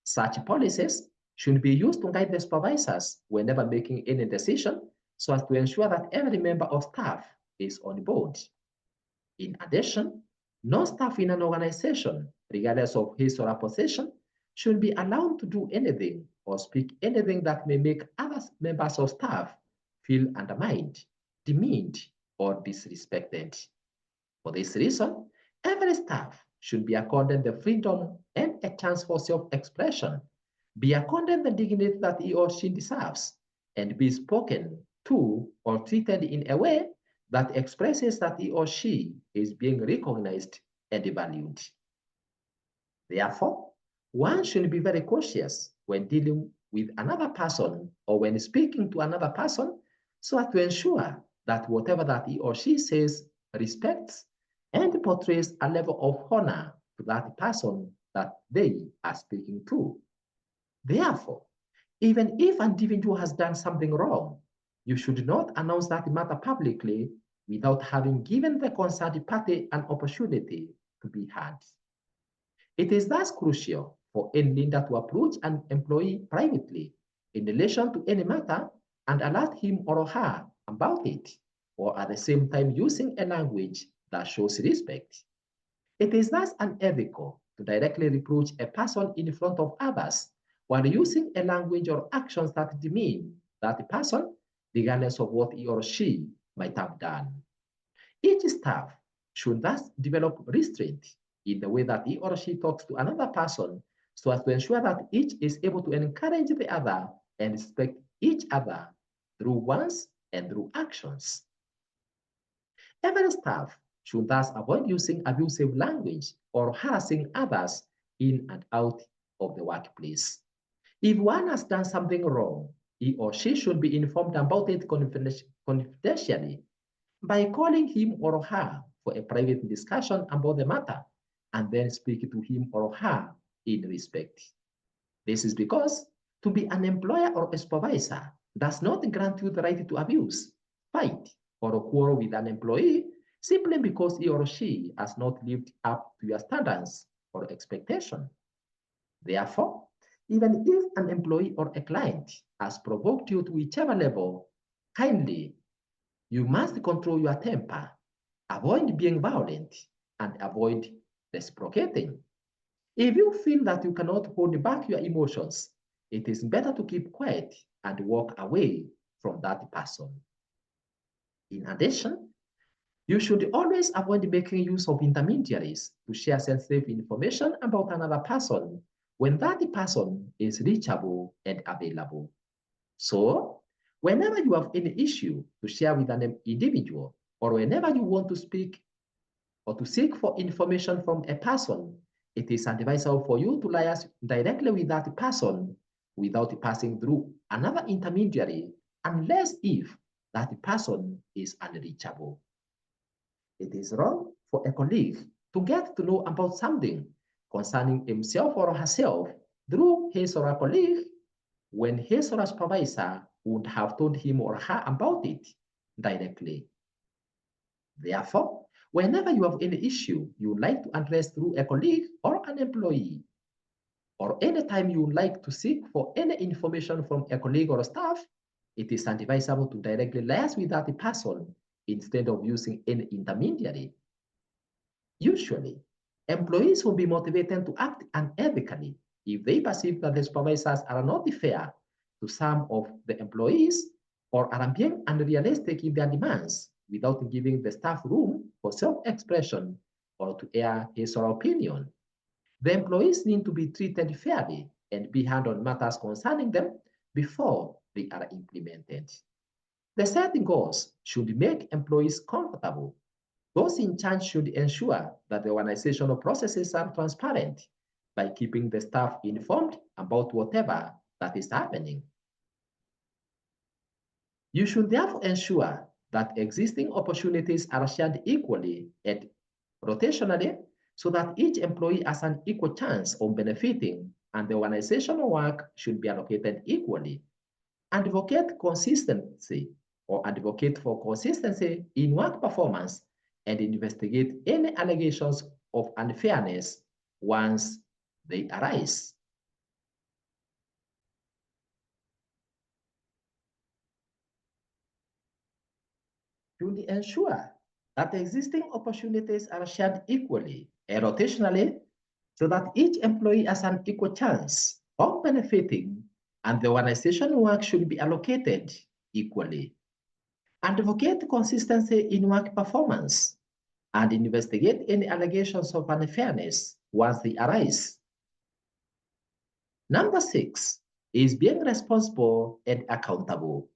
Such policies should be used to guide the supervisors whenever making any decision so as to ensure that every member of staff is on board. In addition, no staff in an organization, regardless of his or her position, should be allowed to do anything or speak anything that may make other members of staff feel undermined, demeaned, or disrespected. For this reason, Every staff should be accorded the freedom and a chance for self-expression, be accorded the dignity that he or she deserves, and be spoken to or treated in a way that expresses that he or she is being recognized and valued. Therefore, one should be very cautious when dealing with another person or when speaking to another person so as to ensure that whatever that he or she says respects and portrays a level of honor to that person that they are speaking to. Therefore, even if an individual has done something wrong, you should not announce that matter publicly without having given the concerned party an opportunity to be heard. It is thus crucial for any leader to approach an employee privately in relation to any matter and alert him or her about it, or at the same time using a language that shows respect. It is thus unethical to directly reproach a person in front of others while using a language or actions that demean that person, regardless of what he or she might have done. Each staff should thus develop restraint in the way that he or she talks to another person so as to ensure that each is able to encourage the other and respect each other through words and through actions. Every staff should thus avoid using abusive language or harassing others in and out of the workplace. If one has done something wrong, he or she should be informed about it confidentially by calling him or her for a private discussion about the matter and then speak to him or her in respect. This is because to be an employer or a supervisor does not grant you the right to abuse, fight, or quarrel with an employee simply because he or she has not lived up to your standards or expectation. Therefore, even if an employee or a client has provoked you to whichever level, kindly, you must control your temper, avoid being violent, and avoid reciprocating. If you feel that you cannot hold back your emotions, it is better to keep quiet and walk away from that person. In addition, you should always avoid making use of intermediaries to share sensitive information about another person when that person is reachable and available. So, whenever you have any issue to share with an individual, or whenever you want to speak or to seek for information from a person, it is advisable for you to liaise directly with that person without passing through another intermediary, unless if that person is unreachable. It is wrong for a colleague to get to know about something concerning himself or herself through his or her colleague when his or her supervisor would have told him or her about it directly. Therefore, whenever you have any issue you would like to address through a colleague or an employee, or anytime you would like to seek for any information from a colleague or a staff, it is advisable to directly liaise with that person instead of using any intermediary. Usually, employees will be motivated to act unethically if they perceive that the supervisors are not fair to some of the employees or are being unrealistic in their demands without giving the staff room for self-expression or to air his or her opinion. The employees need to be treated fairly and be heard on matters concerning them before they are implemented. The set goals should make employees comfortable. Those in charge should ensure that the organizational processes are transparent by keeping the staff informed about whatever that is happening. You should therefore ensure that existing opportunities are shared equally and rotationally so that each employee has an equal chance of benefiting and the organizational work should be allocated equally. Advocate consistency or advocate for consistency in work performance and investigate any allegations of unfairness once they arise. Should ensure that existing opportunities are shared equally and rotationally so that each employee has an equal chance of benefiting and the organizational work should be allocated equally. Advocate consistency in work performance. and investigate any allegations of unfairness once they arise. Number 6 is being responsible and accountable.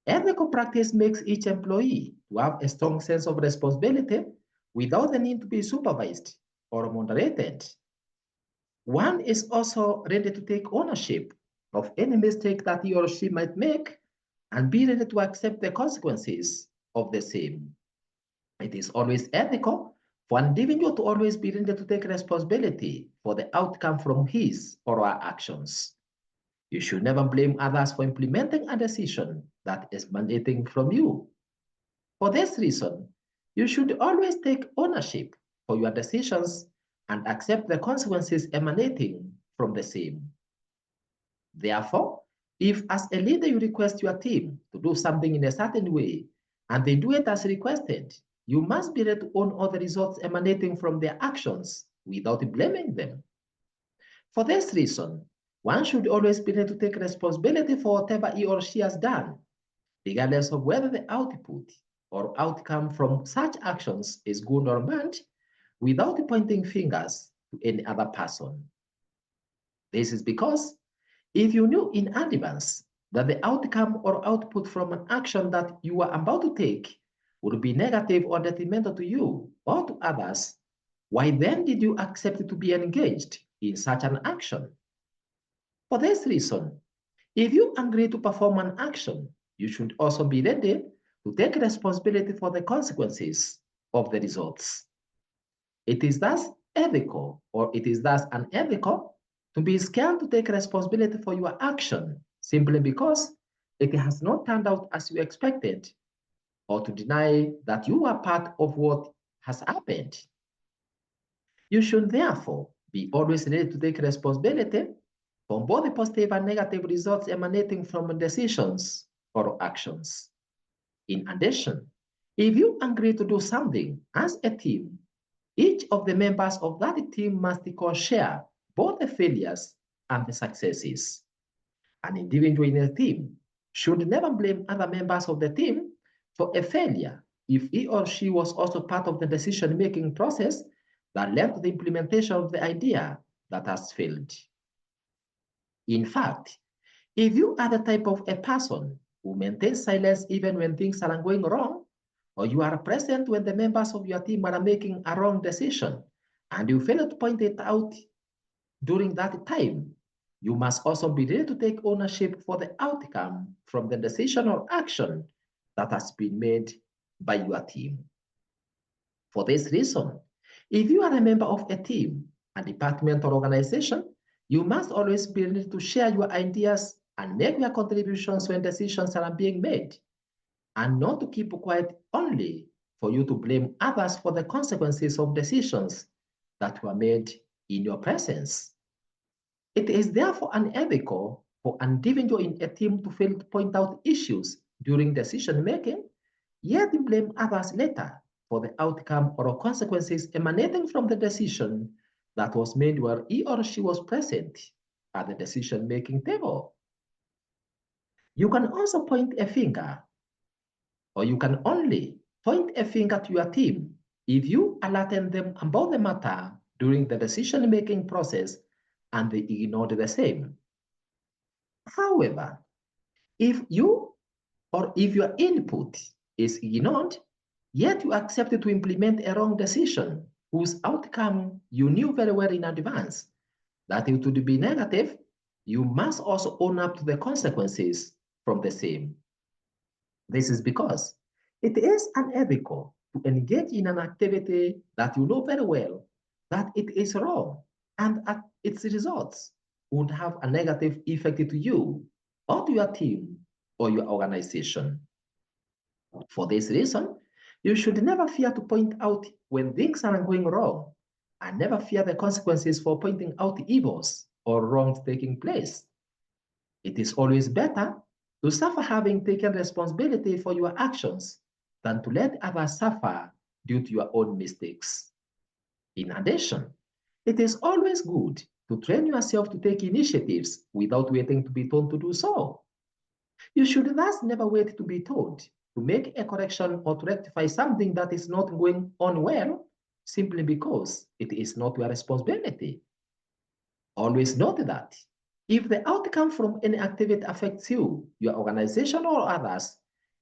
Ethical practice makes each employee to have a strong sense of responsibility without the need to be supervised or moderated. One is also ready to take ownership of any mistake that he or she might make and be ready to accept the consequences of the same. It is always ethical for an individual to always be ready to take responsibility for the outcome from his or her actions. You should never blame others for implementing a decision that is emanating from you. For this reason, you should always take ownership for your decisions and accept the consequences emanating from the same. Therefore, if as a leader you request your team to do something in a certain way and they do it as requested, you must be ready to own all the results emanating from their actions without blaming them. For this reason, one should always be ready to take responsibility for whatever he or she has done, regardless of whether the output or outcome from such actions is good or bad, without pointing fingers to any other person. This is because if you knew in advance that the outcome or output from an action that you are about to take would be negative or detrimental to you or to others, why then did you accept to be engaged in such an action? For this reason, if you agree to perform an action, you should also be ready to take responsibility for the consequences of the results. It is thus ethical, or it is thus unethical, to be scared to take responsibility for your action simply because it has not turned out as you expected, or to deny that you are part of what has happened. You should therefore be always ready to take responsibility for both the positive and negative results emanating from decisions or actions. In addition, if you agree to do something as a team, each of the members of that team must share both the failures and the successes. An individual in a team should never blame other members of the team for a failure if he or she was also part of the decision-making process that led to the implementation of the idea that has failed. In fact, if you are the type of a person who maintains silence even when things are going wrong, or you are present when the members of your team are making a wrong decision, and you fail to point it out during that time, you must also be ready to take ownership for the outcome from the decision or action that has been made by your team. For this reason, if you are a member of a team, a department, or organization, you must always be ready to share your ideas and make your contributions when decisions are being made, and not to keep quiet only for you to blame others for the consequences of decisions that were made in your presence. It is therefore unethical for an individual in a team to fail to point out issues during decision making, yet blame others later for the outcome or consequences emanating from the decision that was made where he or she was present at the decision-making table. You can also point a finger, or you can only point a finger to your team if you alerted them about the matter during the decision-making process and they ignored the same. However, if your input is ignored, yet you accepted to implement a wrong decision whose outcome you knew very well in advance that it would be negative, you must also own up to the consequences from the same. This is because it is unethical to engage in an activity that you know very well that it is wrong and its results would have a negative effect to you or to your team or your organization. For this reason, you should never fear to point out when things are going wrong, and never fear the consequences for pointing out evils or wrongs taking place. It is always better to suffer having taken responsibility for your actions than to let others suffer due to your own mistakes. In addition, it is always good to train yourself to take initiatives without waiting to be told to do so. You should thus never wait to be told to make a correction or to rectify something that is not going on well simply because it is not your responsibility. Always note that if the outcome from any activity affects you, your organization, or others,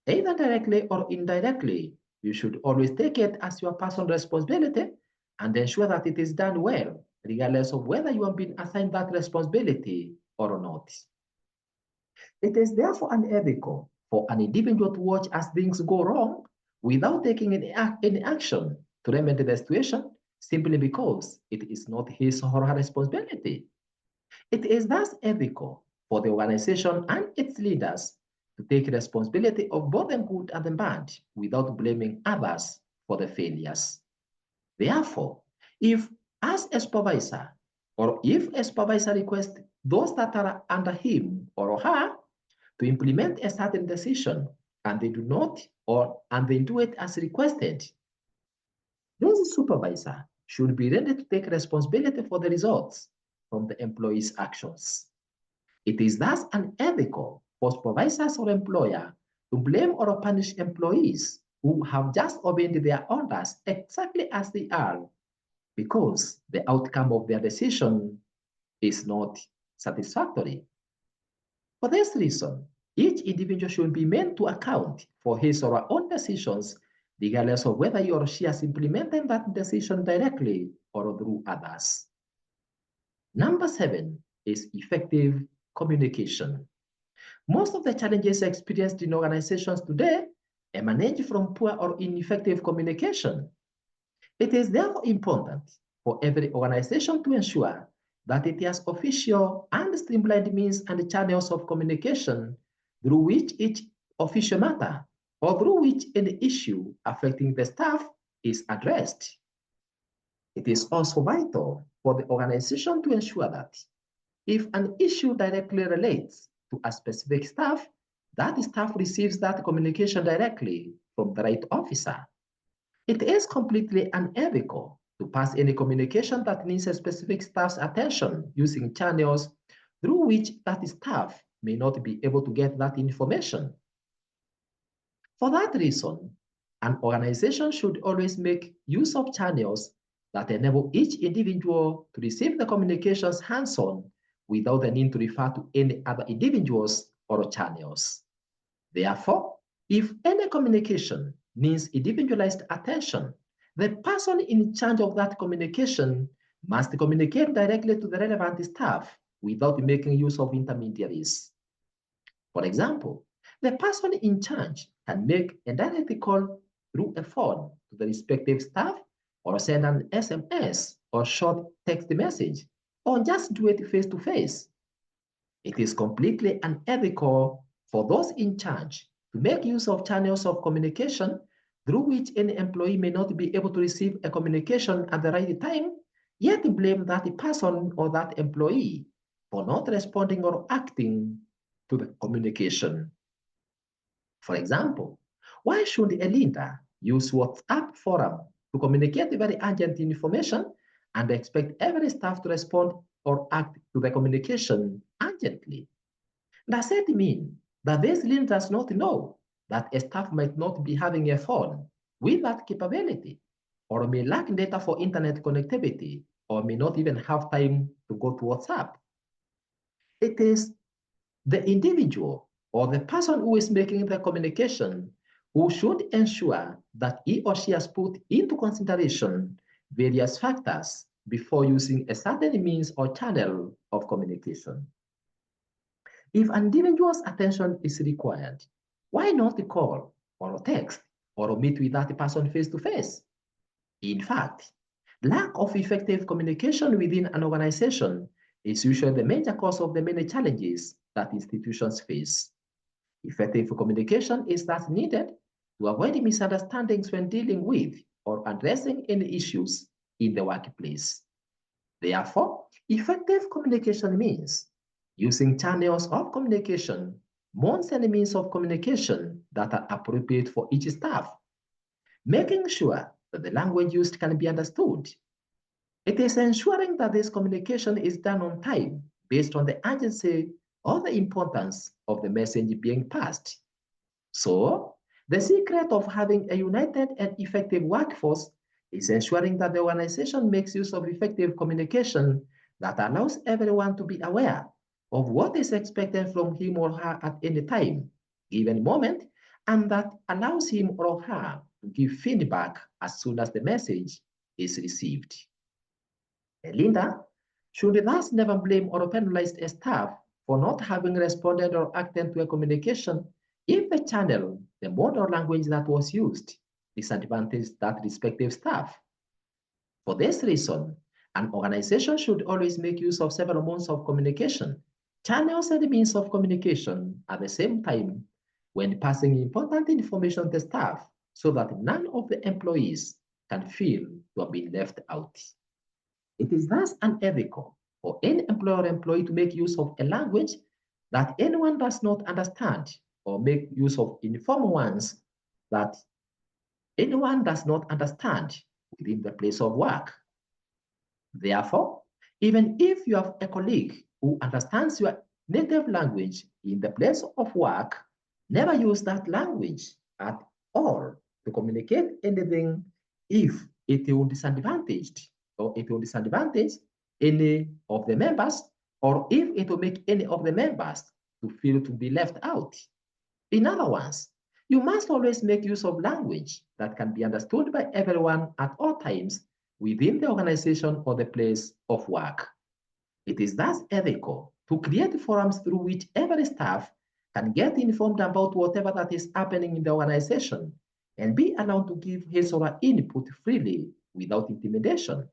either directly or indirectly, you should always take it as your personal responsibility and ensure that it is done well, regardless of whether you have been assigned that responsibility or not. It is therefore unethical for an individual to watch as things go wrong without taking any action to remedy the situation simply because it is not his or her responsibility. It is thus ethical for the organization and its leaders to take responsibility of both the good and the bad without blaming others for the failures. Therefore, if as a supervisor or if a supervisor requests those that are under him or her to implement a certain decision and they do not and they do it as requested, this supervisor should be ready to take responsibility for the results from the employee's actions. It is thus unethical for supervisors or employer to blame or punish employees who have just obeyed their orders exactly as they are because the outcome of their decision is not satisfactory. For this reason, each individual should be made to account for his or her own decisions, regardless of whether he or she has implemented that decision directly or through others. Number 7 is effective communication. Most of the challenges experienced in organizations today emanate from poor or ineffective communication. It is therefore important for every organization to ensure that it has official and streamlined means and channels of communication through which each official matter or through which any issue affecting the staff is addressed. It is also vital for the organization to ensure that if an issue directly relates to a specific staff, that staff receives that communication directly from the right officer. It is completely unethical to pass any communication that needs a specific staff's attention using channels through which that staff may not be able to get that information. For that reason, an organization should always make use of channels that enable each individual to receive the communications hands-on without the need to refer to any other individuals or channels. Therefore, if any communication needs individualized attention, the person in charge of that communication must communicate directly to the relevant staff without making use of intermediaries. For example, the person in charge can make a direct call through a phone to the respective staff or send an SMS or short text message or just do it face to face. It is completely unethical for those in charge to make use of channels of communication through which any employee may not be able to receive a communication at the right time, yet blame that person or that employee for not responding or acting to the communication. For example, why should a leader use WhatsApp forum to communicate very urgent information and expect every staff to respond or act to the communication urgently? Does it mean that this leader does not know that a staff might not be having a phone with that capability, or may lack data for internet connectivity, or may not even have time to go to WhatsApp? It is the individual or the person who is making the communication who should ensure that he or she has put into consideration various factors before using a certain means or channel of communication. If an individual's attention is required, why not call or text or meet with that person face to face? In fact, lack of effective communication within an organization is usually the major cause of the many challenges that institutions face. Effective communication is thus needed to avoid misunderstandings when dealing with or addressing any issues in the workplace. Therefore, effective communication means using channels of communication, modes and means of communication that are appropriate for each staff, making sure that the language used can be understood. It is ensuring that this communication is done on time based on the urgency or the importance of the message being passed. So, The secret of having a united and effective workforce is ensuring that the organization makes use of effective communication that allows everyone to be aware of what is expected from him or her at any time, given moment, and that allows him or her to give feedback as soon as the message is received. A leader should thus never blame or penalize a staff for not having responded or acted to a communication if the channel, the mode or language that was used disadvantaged that respective staff. For this reason, an organization should always make use of several modes of communication, channels and means of communication at the same time when passing important information to staff so that none of the employees can feel to have been left out. It is thus unethical for any employer or employee to make use of a language that anyone does not understand or make use of informal ones that anyone does not understand within the place of work. Therefore, even if you have a colleague who understands your native language in the place of work, never use that language at all to communicate anything if it will disadvantage or it will disadvantage any of the members or if it will make any of the members to feel to be left out. In other words, you must always make use of language that can be understood by everyone at all times within the organization or the place of work. It is thus ethical to create forums through which every staff can get informed about whatever that is happening in the organization and be allowed to give his or her input freely without intimidation.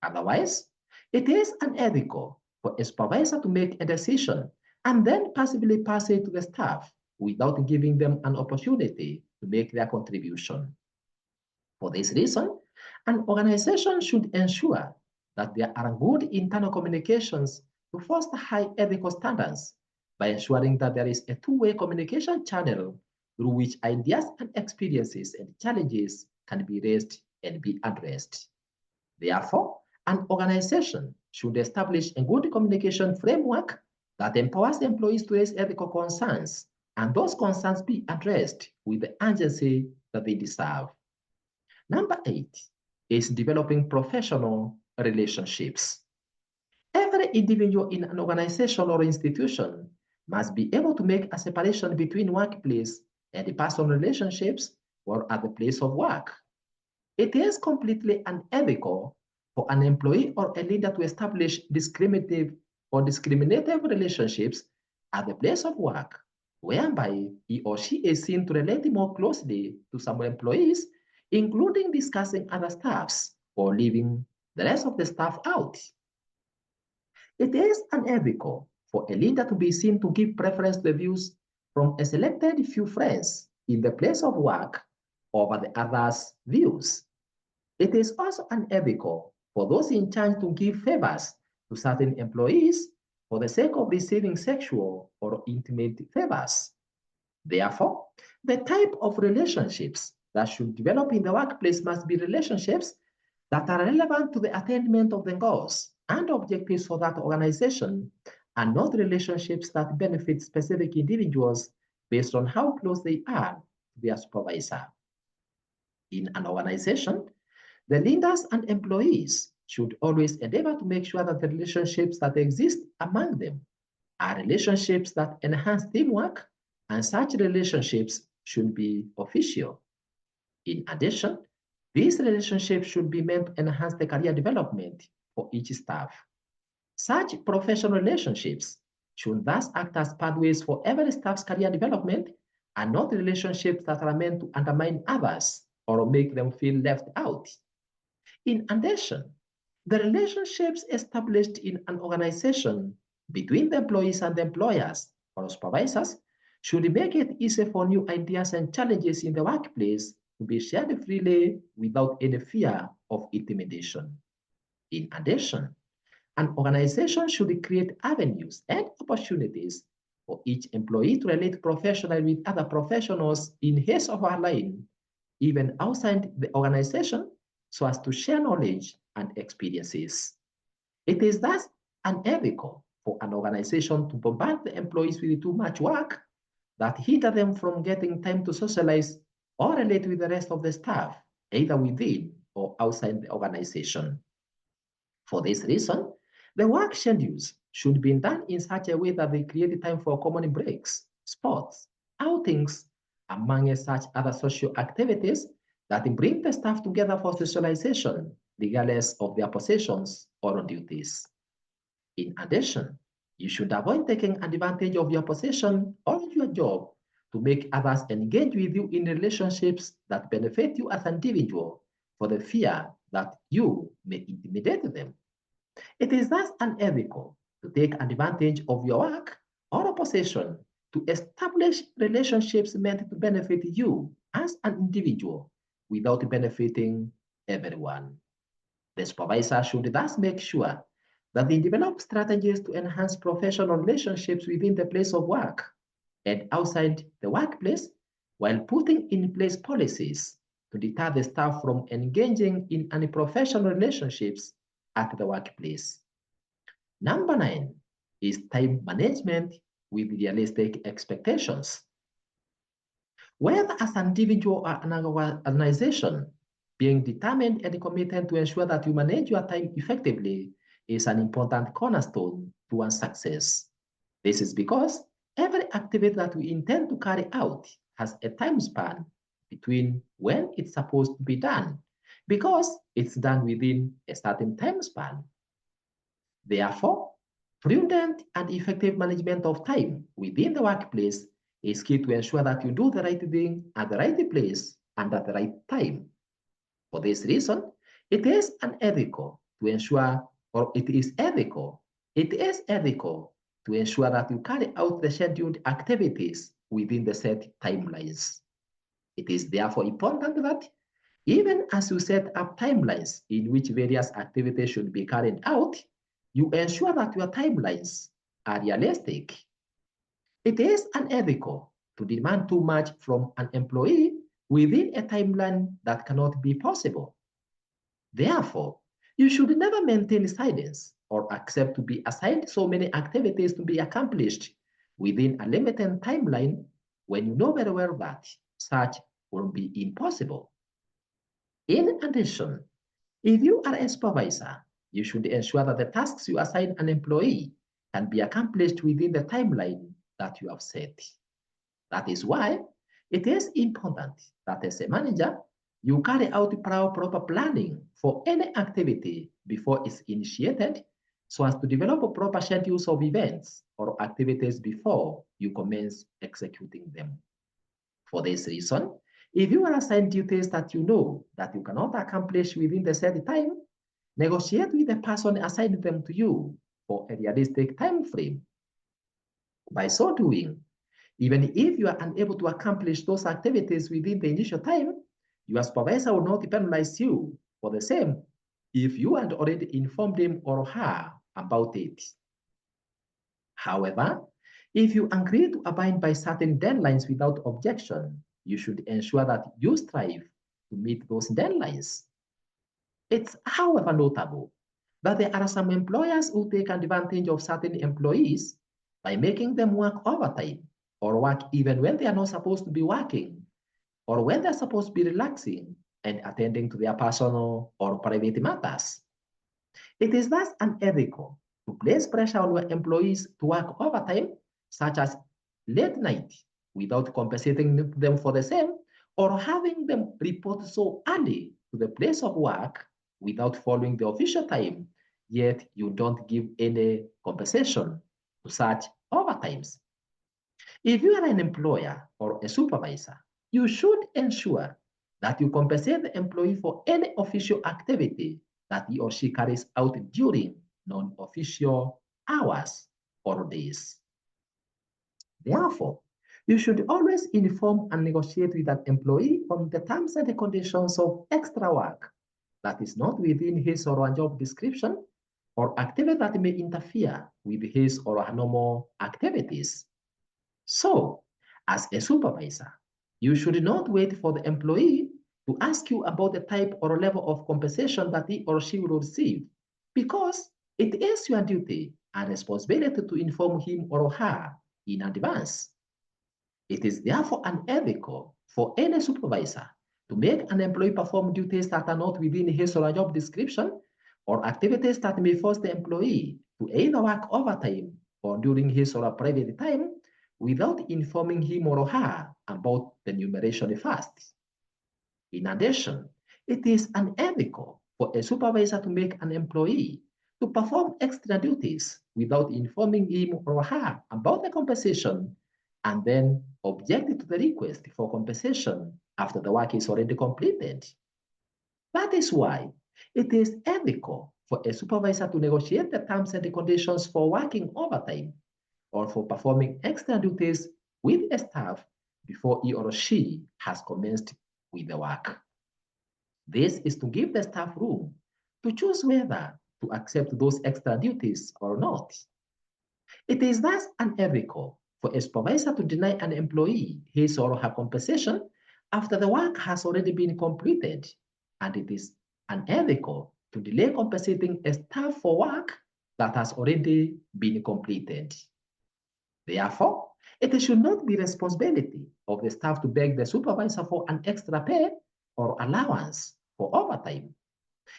Otherwise, it is unethical for a supervisor to make a decision and then passively pass it to the staff without giving them an opportunity to make their contribution. For this reason, an organization should ensure that there are good internal communications to foster high ethical standards by ensuring that there is a two-way communication channel through which ideas and experiences and challenges can be raised and be addressed. Therefore, an organization should establish a good communication framework that empowers employees to raise ethical concerns and those concerns be addressed with the urgency that they deserve. Number 8 is developing professional relationships. Every individual in an organization or institution must be able to make a separation between workplace and the personal relationships or at the place of work. It is completely unethical for an employee or a leader to establish discriminative or discriminative relationships at the place of work, whereby he or she is seen to relate more closely to some employees, including discussing other staffs or leaving the rest of the staff out. It is unethical for a leader to be seen to give preference to the views from a selected few friends in the place of work over the others' views. It is also unethical for those in charge to give favors to certain employees for the sake of receiving sexual or intimate favors. Therefore, the type of relationships that should develop in the workplace must be relationships that are relevant to the attainment of the goals and objectives for that organization, and not relationships that benefit specific individuals based on how close they are to their supervisor. In an organization, the leaders and employees should always endeavor to make sure that the relationships that exist among them are relationships that enhance teamwork, and such relationships should be official. In addition, these relationships should be meant to enhance the career development for each staff. Such professional relationships should thus act as pathways for every staff's career development and not relationships that are meant to undermine others or make them feel left out. In addition, the relationships established in an organization between the employees and the employers or supervisors should make it easy for new ideas and challenges in the workplace to be shared freely without any fear of intimidation. In addition, an organization should create avenues and opportunities for each employee to relate professionally with other professionals in his or her line, even outside the organization, so as to share knowledge and experiences. It is thus unethical for an organization to bombard the employees with too much work that hinder them from getting time to socialize or relate with the rest of the staff, either within or outside the organization. For this reason, the work schedules should be done in such a way that they create time for common breaks, sports, outings, among such other social activities that bring the staff together for socialization, regardless of their positions or duties. In addition, you should avoid taking advantage of your position or your job to make others engage with you in relationships that benefit you as an individual for the fear that you may intimidate them. It is thus unethical to take advantage of your work or a position to establish relationships meant to benefit you as an individual without benefiting everyone. The supervisor should thus make sure that they develop strategies to enhance professional relationships within the place of work and outside the workplace while putting in place policies to deter the staff from engaging in unprofessional relationships at the workplace. Number 9 is time management with realistic expectations. Whether as an individual or an organization, being determined and committed to ensure that you manage your time effectively is an important cornerstone towards success. This is because every activity that we intend to carry out has a time span between when it's supposed to be done, because it's done within a certain time span. Therefore, prudent and effective management of time within the workplace is key to ensure that you do the right thing at the right place and at the right time. For this reason, it is unethical to ensure, or it is ethical to ensure that you carry out the scheduled activities within the set timelines. It is therefore important that even as you set up timelines in which various activities should be carried out, you ensure that your timelines are realistic. It is unethical to demand too much from an employee within a timeline that cannot be possible. Therefore, you should never maintain silence or accept to be assigned so many activities to be accomplished within a limited timeline when you know very well that such will be impossible. In addition, if you are a supervisor, you should ensure that the tasks you assign an employee can be accomplished within the timeline that you have set. That is why it is important that as a manager, you carry out proper planning for any activity before it's initiated so as to develop proper schedules of events or activities before you commence executing them. For this reason, if you are assigned duties that you know that you cannot accomplish within the set time, negotiate with the person assigned them to you for a realistic time frame. By so doing, even if you are unable to accomplish those activities within the initial time, your supervisor will not penalize you for the same if you had already informed him or her about it. However, if you agree to abide by certain deadlines without objection, you should ensure that you strive to meet those deadlines. It's, however, notable that there are some employers who take advantage of certain employees by making them work overtime or work even when they are not supposed to be working or when they're supposed to be relaxing and attending to their personal or private matters. It is thus unethical to place pressure on your employees to work overtime, such as late night, without compensating them for the same, or having them report so early to the place of work without following the official time, yet you don't give any compensation to such overtimes. If you are an employer or a supervisor, you should ensure that you compensate the employee for any official activity that he or she carries out during non-official hours or days. Therefore, you should always inform and negotiate with that employee on the terms and the conditions of extra work that is not within his or her job description or activity that may interfere with his or her normal activities. So, as a supervisor, you should not wait for the employee to ask you about the type or level of compensation that he or she will receive, because it is your duty and responsibility to inform him or her in advance. It is therefore unethical for any supervisor to make an employee perform duties that are not within his or her job description or activities that may force the employee to either work overtime or during his or her private time without informing him or her about the enumeration first. In addition, it is unethical for a supervisor to make an employee to perform extra duties without informing him or her about the compensation and then object to the request for compensation after the work is already completed. That is why it is ethical for a supervisor to negotiate the terms and the conditions for working overtime or for performing extra duties with a staff before he or she has commenced with the work. This is to give the staff room to choose whether to accept those extra duties or not. It is thus unethical for a supervisor to deny an employee his or her compensation after the work has already been completed, and it is unethical to delay compensating a staff for work that has already been completed. Therefore, it should not be responsibility of the staff to beg the supervisor for an extra pay or allowance for overtime.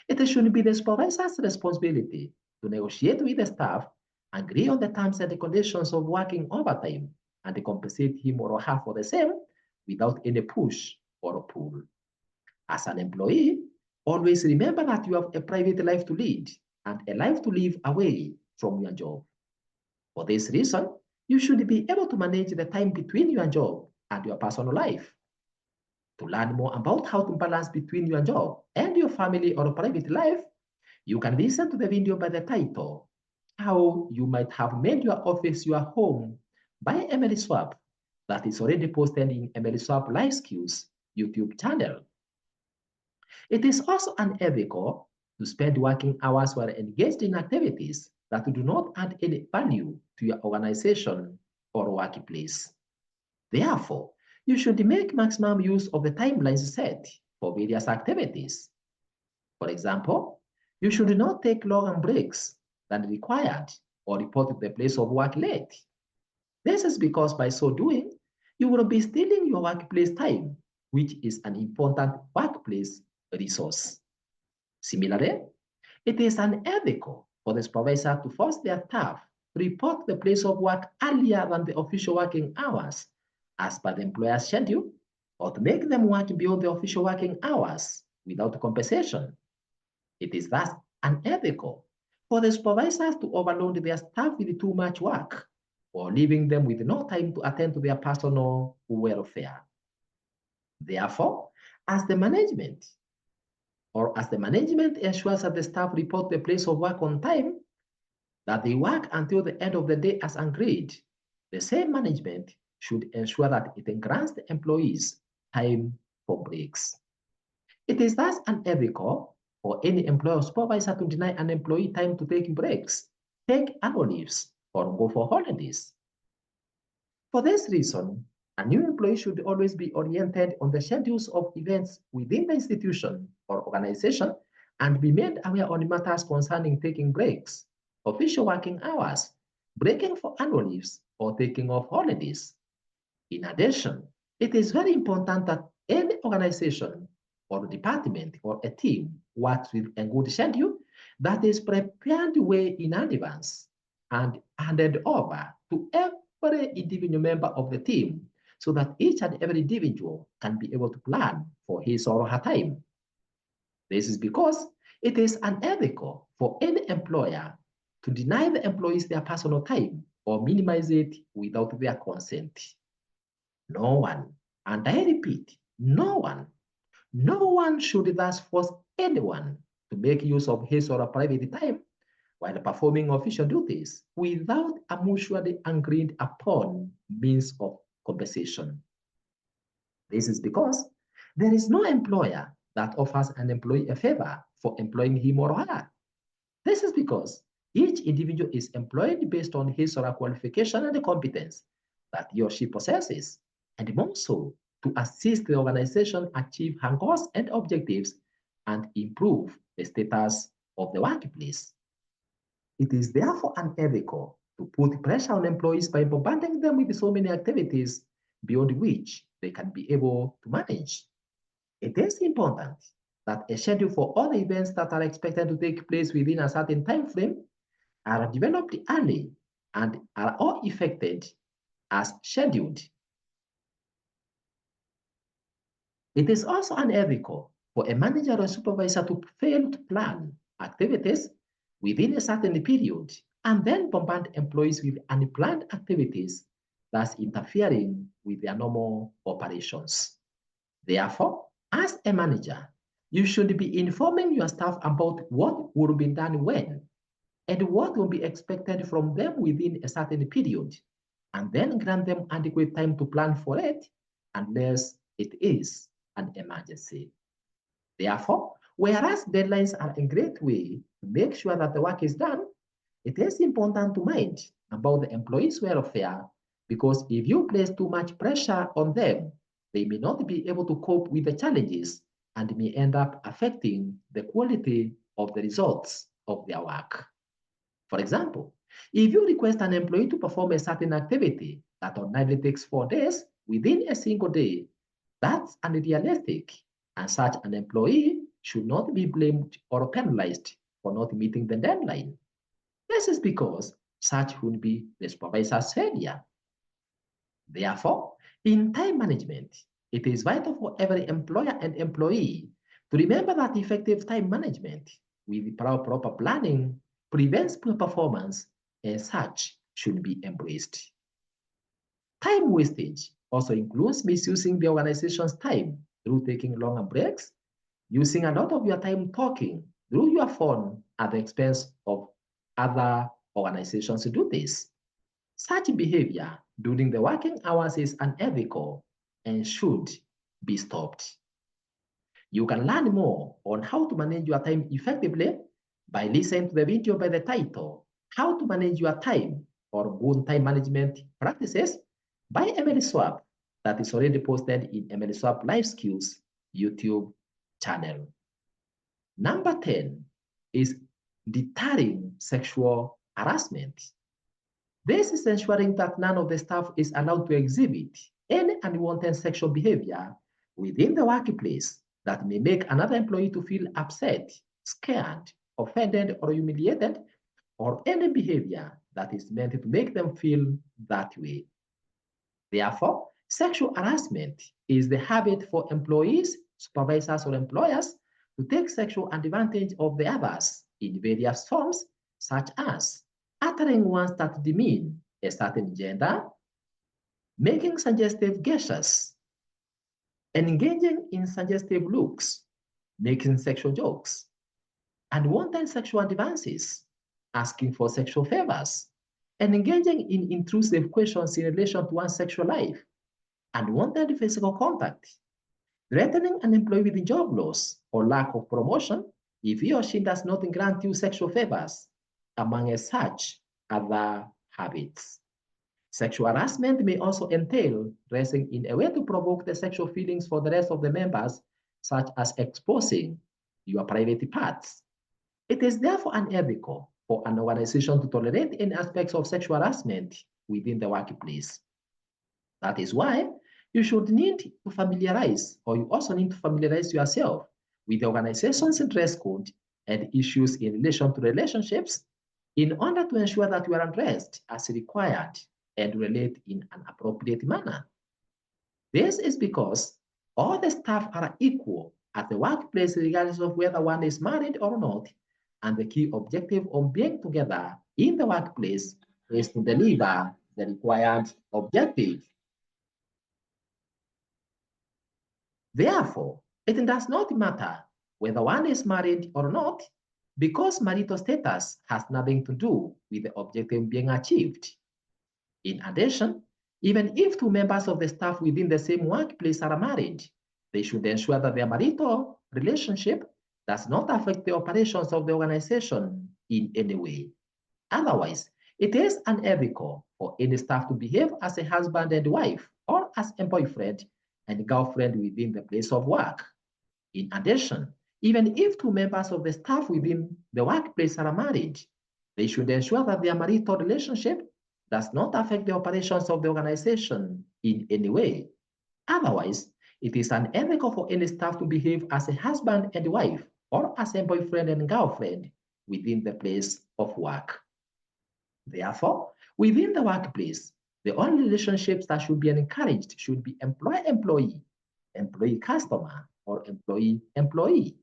It should be the supervisor's responsibility to negotiate with the staff, agree on the terms and the conditions of working overtime, and compensate him or her for the same without any push or pull. As an employee, always remember that you have a private life to lead and a life to live away from your job. For this reason, you should be able to manage the time between your job and your personal life. To learn more about how to balance between your job and your family or private life, you can listen to the video by the title, How You Might Have Made Your Office Your Home by Emily Swap, that is already posted in Emily Swap Life Skills YouTube channel. It is also unethical to spend working hours while engaged in activities that do not add any value to your organization or workplace. Therefore, you should make maximum use of the timelines set for various activities. For example, you should not take longer breaks than required or report to the place of work late. This is because by so doing, you will be stealing your workplace time, which is an important workplace resource. Similarly, it is unethical for the supervisor to force their staff to report the place of work earlier than the official working hours as per the employer's schedule, or to make them work beyond the official working hours without compensation. It is thus unethical for the supervisors to overload their staff with too much work or leaving them with no time to attend to their personal welfare. Therefore, as the management ensures that the staff report the place of work on time, that they work until the end of the day as agreed, the same management should ensure that it grants the employees time for breaks. It is thus unethical for any employer or supervisor to deny an employee time to take breaks, take annual leaves, or go for holidays. For this reason, a new employee should always be oriented on the schedules of events within the institution or organization and be made aware on matters concerning taking breaks, official working hours, breaking for annual leaves, or taking off holidays. In addition, it is very important that any organization or department or a team works with a good schedule that is prepared way in advance and handed over to every individual member of the team so that each and every individual can be able to plan for his or her time. This is because it is unethical for any employer to deny the employees their personal time or minimize it without their consent. No one, and I repeat, no one should thus force anyone to make use of his or her private time while performing official duties without a mutually agreed upon means of compensation. This is because there is no employer that offers an employee a favor for employing him or her. This is because each individual is employed based on his or her qualification and competence that he or she possesses, and more so to assist the organization achieve her goals and objectives and improve the status of the workplace. It is therefore unethical to put pressure on employees by bombarding them with so many activities beyond which they can be able to manage. It is important that a schedule for all the events that are expected to take place within a certain time frame are developed early and are all effected as scheduled. It is also unethical for a manager or supervisor to fail to plan activities within a certain period and then bombard employees with unplanned activities, thus interfering with their normal operations. Therefore, as a manager, you should be informing your staff about what will be done when and what will be expected from them within a certain period, and then grant them adequate time to plan for it unless it is an emergency. Therefore, whereas deadlines are a great way to make sure that the work is done, it is important to mind about the employees' welfare, because if you place too much pressure on them, they may not be able to cope with the challenges and may end up affecting the quality of the results of their work. For example, if you request an employee to perform a certain activity that ordinarily takes 4 days within a single day, that's unrealistic, and such an employee should not be blamed or penalized for not meeting the deadline. This is because such would be the supervisor's failure. Therefore, in time management, it is vital for every employer and employee to remember that effective time management with proper planning prevents poor performance, and such should be embraced. Time wastage also includes misusing the organization's time through taking longer breaks, using a lot of your time talking through your phone at the expense of other organizations to do this. Such behavior during the working hours is unethical and should be stopped. You can learn more on how to manage your time effectively by listening to the video by the title, How to Manage Your Time or Good Time Management Practices by Emily Swap, that is already posted in Emily Swap Life Skills YouTube channel. Number 10 is deterring sexual harassment. This is ensuring that none of the staff is allowed to exhibit any unwanted sexual behavior within the workplace that may make another employee to feel upset, scared, offended, or humiliated, or any behavior that is meant to make them feel that way. Therefore, sexual harassment is the habit for employees, supervisors, or employers to take sexual advantage of the others in various forms, such as uttering words that demean a certain gender, making suggestive gestures, engaging in suggestive looks, making sexual jokes, unwanted sexual advances, asking for sexual favors, and engaging in intrusive questions in relation to one's sexual life, unwanted physical contact, threatening an employee with job loss or lack of promotion if he or she does not grant you sexual favors, among such other habits. Sexual harassment may also entail dressing in a way to provoke the sexual feelings for the rest of the members, such as exposing your private parts. It is therefore unethical for an organization to tolerate any aspects of sexual harassment within the workplace. That is why you should need to familiarize, or you also need to familiarize yourself with the organization's dress code and issues in relation to relationships in order to ensure that you are addressed as required and relate in an appropriate manner. This is because all the staff are equal at the workplace regardless of whether one is married or not, and the key objective of being together in the workplace is to deliver the required objective. Therefore, it does not matter whether one is married or not, because marital status has nothing to do with the objective being achieved. In addition, even if two members of the staff within the same workplace are married, they should ensure that their marital relationship does not affect the operations of the organization in any way. Otherwise, it is unethical for any staff to behave as a husband and wife or as a boyfriend and girlfriend within the place of work. In addition, even if two members of the staff within the workplace are married, they should ensure that their marital relationship does not affect the operations of the organization in any way. Otherwise, it is unethical for any staff to behave as a husband and wife or as a boyfriend and girlfriend within the place of work. Therefore, within the workplace, the only relationships that should be encouraged should be employer-employee, employee-customer, or employee-employee.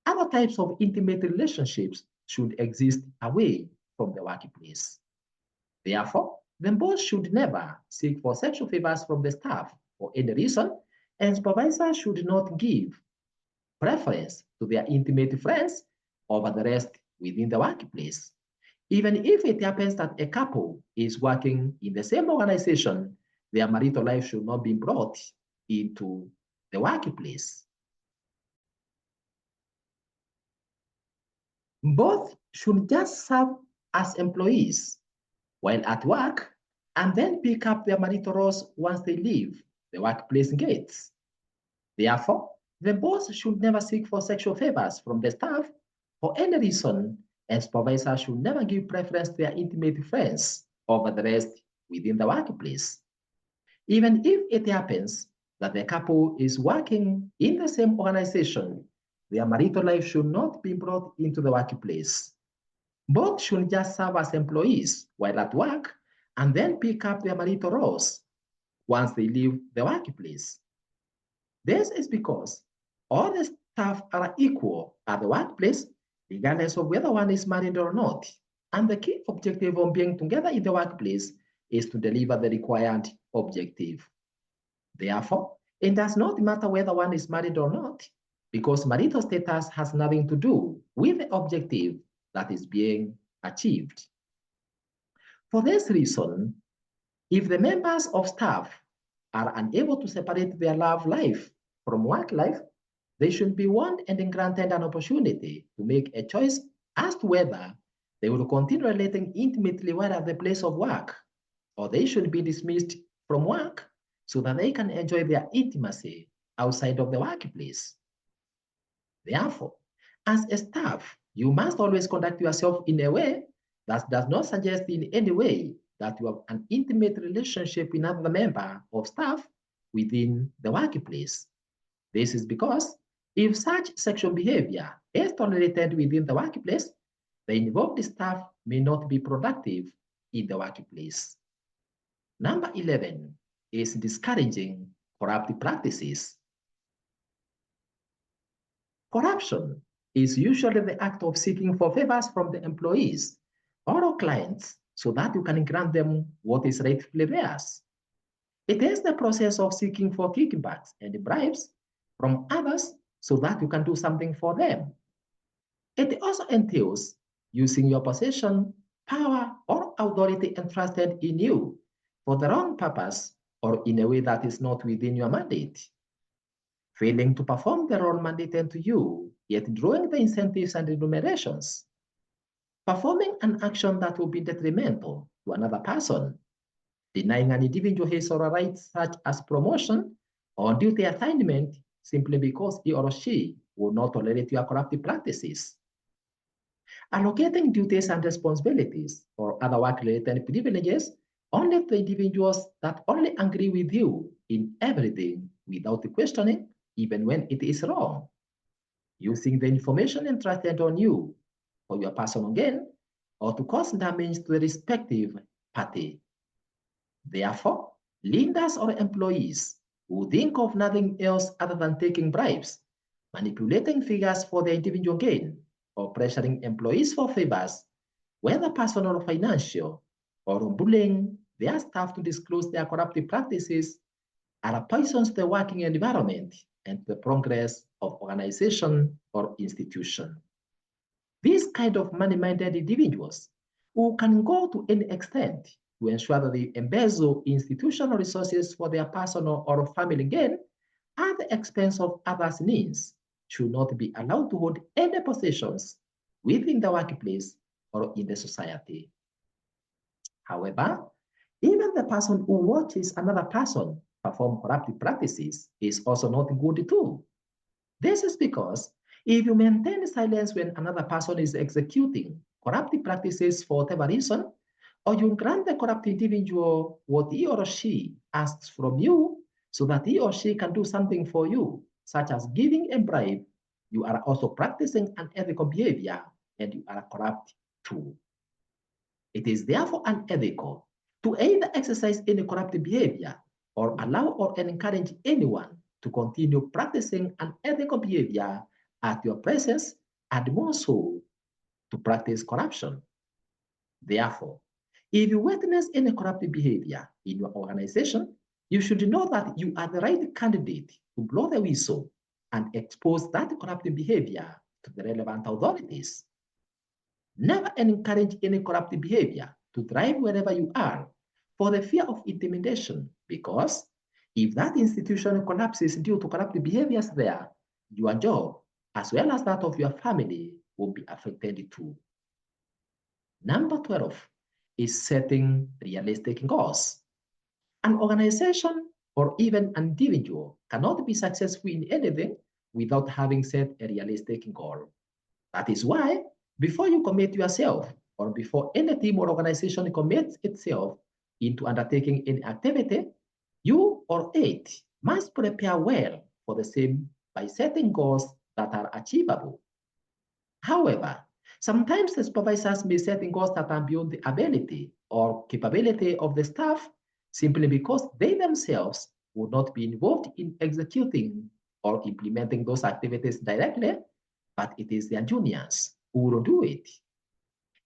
Other types of intimate relationships should exist away from the workplace. Therefore, the boss should never seek for sexual favors from the staff for any reason, and supervisors should not give preference to their intimate friends over the rest within the workplace. Even if it happens that a couple is working in the same organization, their marital life should not be brought into the workplace. Both should just serve as employees while at work and then pick up their marital roles once they leave the workplace gates. Therefore, the boss should never seek for sexual favors from the staff for any reason, and supervisors should never give preference to their intimate friends over the rest within the workplace. Even if it happens that the couple is working in the same organization, their marital life should not be brought into the workplace. Both should just serve as employees while at work and then pick up their marital roles once they leave the workplace. This is because all the staff are equal at the workplace, regardless of whether one is married or not. And the key objective of being together in the workplace is to deliver the required objective. Therefore, it does not matter whether one is married or not, because marital status has nothing to do with the objective that is being achieved. For this reason, if the members of staff are unable to separate their love life from work life, they should be warned and granted an opportunity to make a choice as to whether they will continue relating intimately while at the place of work, or they should be dismissed from work so that they can enjoy their intimacy outside of the workplace. Therefore, as a staff, you must always conduct yourself in a way that does not suggest in any way that you have an intimate relationship with another member of staff within the workplace. This is because if such sexual behavior is tolerated within the workplace, the involved staff may not be productive in the workplace. Number 11 is discouraging corrupt practices. Corruption is usually the act of seeking for favors from the employees or clients so that you can grant them what is rightfully theirs. It is the process of seeking for kickbacks and bribes from others so that you can do something for them. It also entails using your position, power, or authority entrusted in you for the wrong purpose or in a way that is not within your mandate. Failing to perform the role mandated to you, yet drawing the incentives and remunerations. Performing an action that will be detrimental to another person. Denying an individual his or her rights such as promotion or duty assignment simply because he or she will not tolerate your corruptive practices. Allocating duties and responsibilities or other work-related privileges only to individuals that only agree with you in everything without questioning, even when it is wrong. Using the information entrusted on you for your personal gain or to cause damage to the respective party. Therefore, leaders or employees who think of nothing else other than taking bribes, manipulating figures for their individual gain, or pressuring employees for favors, whether personal or financial, or bullying their staff to disclose their corruptive practices, are poisons to the working environment and to the progress of organization or institution. These kind of money-minded individuals who can go to any extent to ensure that they embezzle institutional resources for their personal or family gain at the expense of others' needs should not be allowed to hold any positions within the workplace or in the society. However, even the person who watches another person perform corruptive practices is also not good too. This is because if you maintain silence when another person is executing corruptive practices for whatever reason, or you grant the corrupt individual what he or she asks from you so that he or she can do something for you, such as giving a bribe, you are also practicing unethical behavior and you are corrupt too. It is therefore unethical to either exercise any corrupt behavior or allow or encourage anyone to continue practicing unethical behavior at your presence, and more so to practice corruption. Therefore, if you witness any corrupt behavior in your organization, you should know that you are the right candidate to blow the whistle and expose that corrupt behavior to the relevant authorities. Never encourage any corrupt behavior to thrive wherever you are for the fear of intimidation, because if that institution collapses due to corrupt behaviors there, your job, as well as that of your family, will be affected too. Number 12 is setting realistic goals. An organization or even an individual cannot be successful in anything without having set a realistic goal. That is why, before you commit yourself, or before any team or organization commits itself into undertaking any activity, you or it must prepare well for the same by setting goals that are achievable. However, sometimes the supervisors may set goals that are beyond the ability or capability of the staff simply because they themselves would not be involved in executing or implementing those activities directly, but it is their juniors who will do it.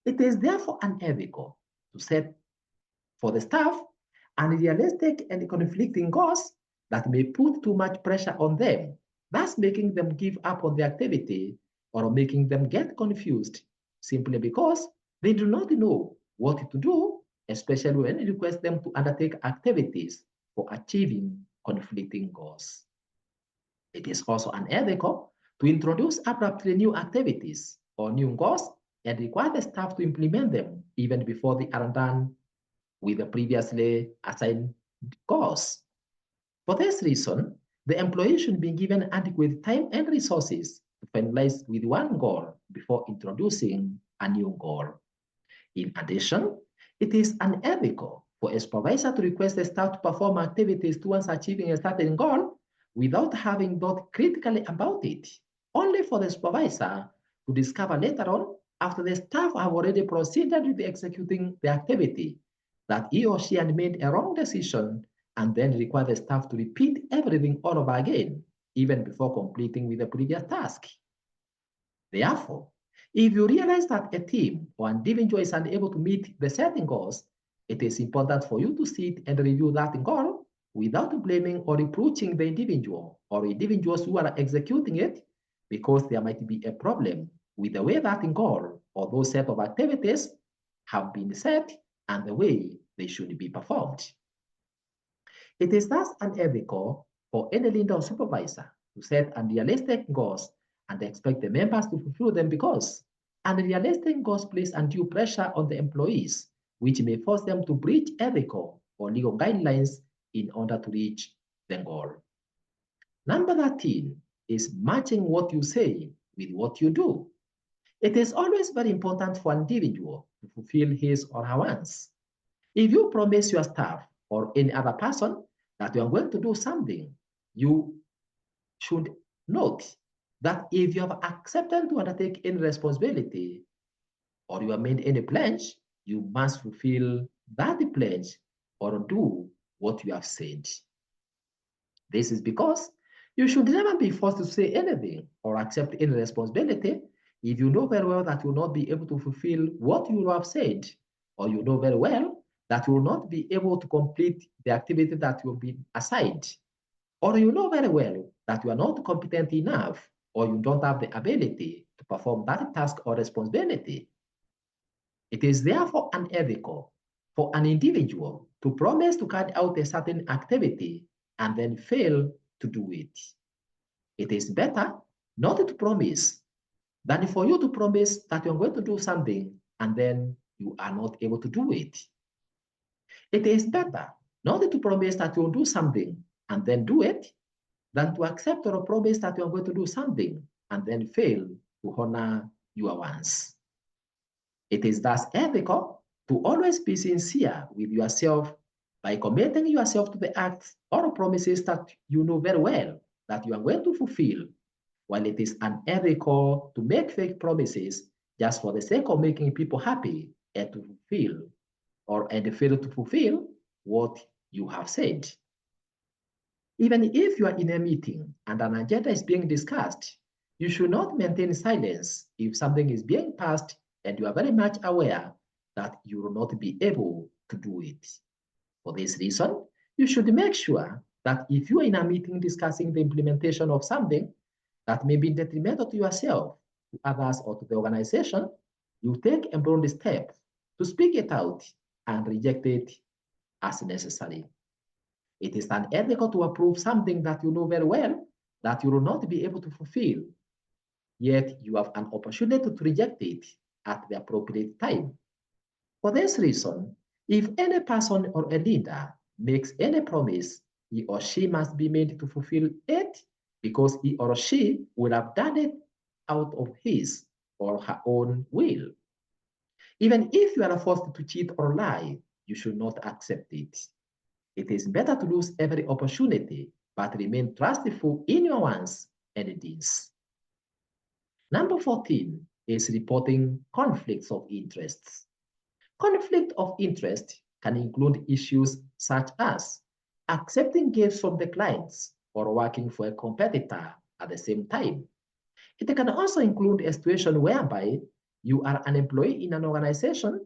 It is therefore unethical to set for the staff unrealistic and conflicting goals that may put too much pressure on them, thus making them give up on the activity or making them get confused simply because they do not know what to do, especially when you request them to undertake activities for achieving conflicting goals. It is also unethical to introduce abruptly new activities or new goals and require the staff to implement them even before they are done with the previously assigned goals. For this reason, the employee should be given adequate time and resources to finalize with one goal before introducing a new goal. In addition, it is unethical for a supervisor to request the staff to perform activities towards achieving a certain goal without having thought critically about it, only for the supervisor to discover later on, after the staff have already proceeded with executing the activity, that he or she had made a wrong decision and then require the staff to repeat everything all over again, even before completing with the previous task. Therefore, if you realize that a team or individual is unable to meet the setting goals, it is important for you to sit and review that goal without blaming or reproaching the individual or individuals who are executing it, because there might be a problem with the way that goal or those set of activities have been set and the way they should be performed. It is thus unethical for any leader or supervisor to set unrealistic goals and expect the members to fulfill them, because unrealistic goals place undue pressure on the employees, which may force them to breach ethical or legal guidelines in order to reach the goal. Number 13 is matching what you say with what you do. It is always very important for an individual to fulfill his or her wants. If you promise your staff or any other person that you are going to do something, you should note that if you have accepted to undertake any responsibility or you have made any pledge, you must fulfill that pledge or do what you have said. This is because you should never be forced to say anything or accept any responsibility if you know very well that you will not be able to fulfill what you have said, or you know very well that you will not be able to complete the activity that you have been assigned, or you know very well that you are not competent enough or you don't have the ability to perform that task or responsibility. It is therefore unethical for an individual to promise to carry out a certain activity and then fail to do it. It is better not to promise than for you to promise that you're going to do something and then you are not able to do it. It is better not to promise that you'll do something and then do it than to accept or promise that you're going to do something and then fail to honor your wants. It is thus ethical to always be sincere with yourself by committing yourself to the acts or promises that you know very well that you are going to fulfill, while it is unethical to make fake promises just for the sake of making people happy and to fulfill and fail to fulfill what you have said. Even if you are in a meeting and an agenda is being discussed, you should not maintain silence if something is being passed and you are very much aware that you will not be able to do it. For this reason, you should make sure that if you are in a meeting discussing the implementation of something that may be detrimental to yourself, to others, or to the organization, you take embryonic steps to speak it out and reject it as necessary. It is unethical to approve something that you know very well that you will not be able to fulfill, yet you have an opportunity to reject it at the appropriate time. For this reason, if any person or a leader makes any promise, he or she must be made to fulfill it because he or she would have done it out of his or her own will. Even if you are forced to cheat or lie, you should not accept it. It is better to lose every opportunity, but remain trustful in your wants and deeds. Number 14 is reporting conflicts of interests. Conflict of interest can include issues such as accepting gifts from the clients or working for a competitor at the same time. It can also include a situation whereby you are an employee in an organization,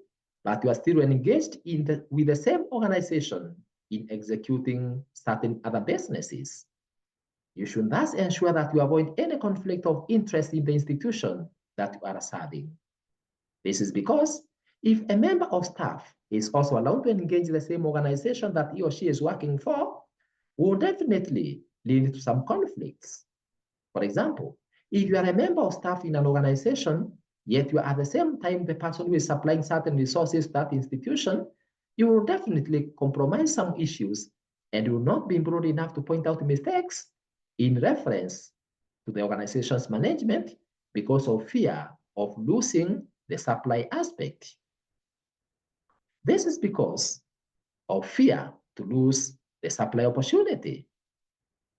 but you are still engaged with the same organization in executing certain other businesses. You should thus ensure that you avoid any conflict of interest in the institution that you are serving. This is because if a member of staff is also allowed to engage the same organization that he or she is working for, will definitely lead to some conflicts. For example, if you are a member of staff in an organization, yet you are at the same time the person who is supplying certain resources to that institution, you will definitely compromise some issues and will not be broad enough to point out mistakes in reference to the organization's management because of fear of losing the supply aspect. This is because of fear to lose the supply opportunity.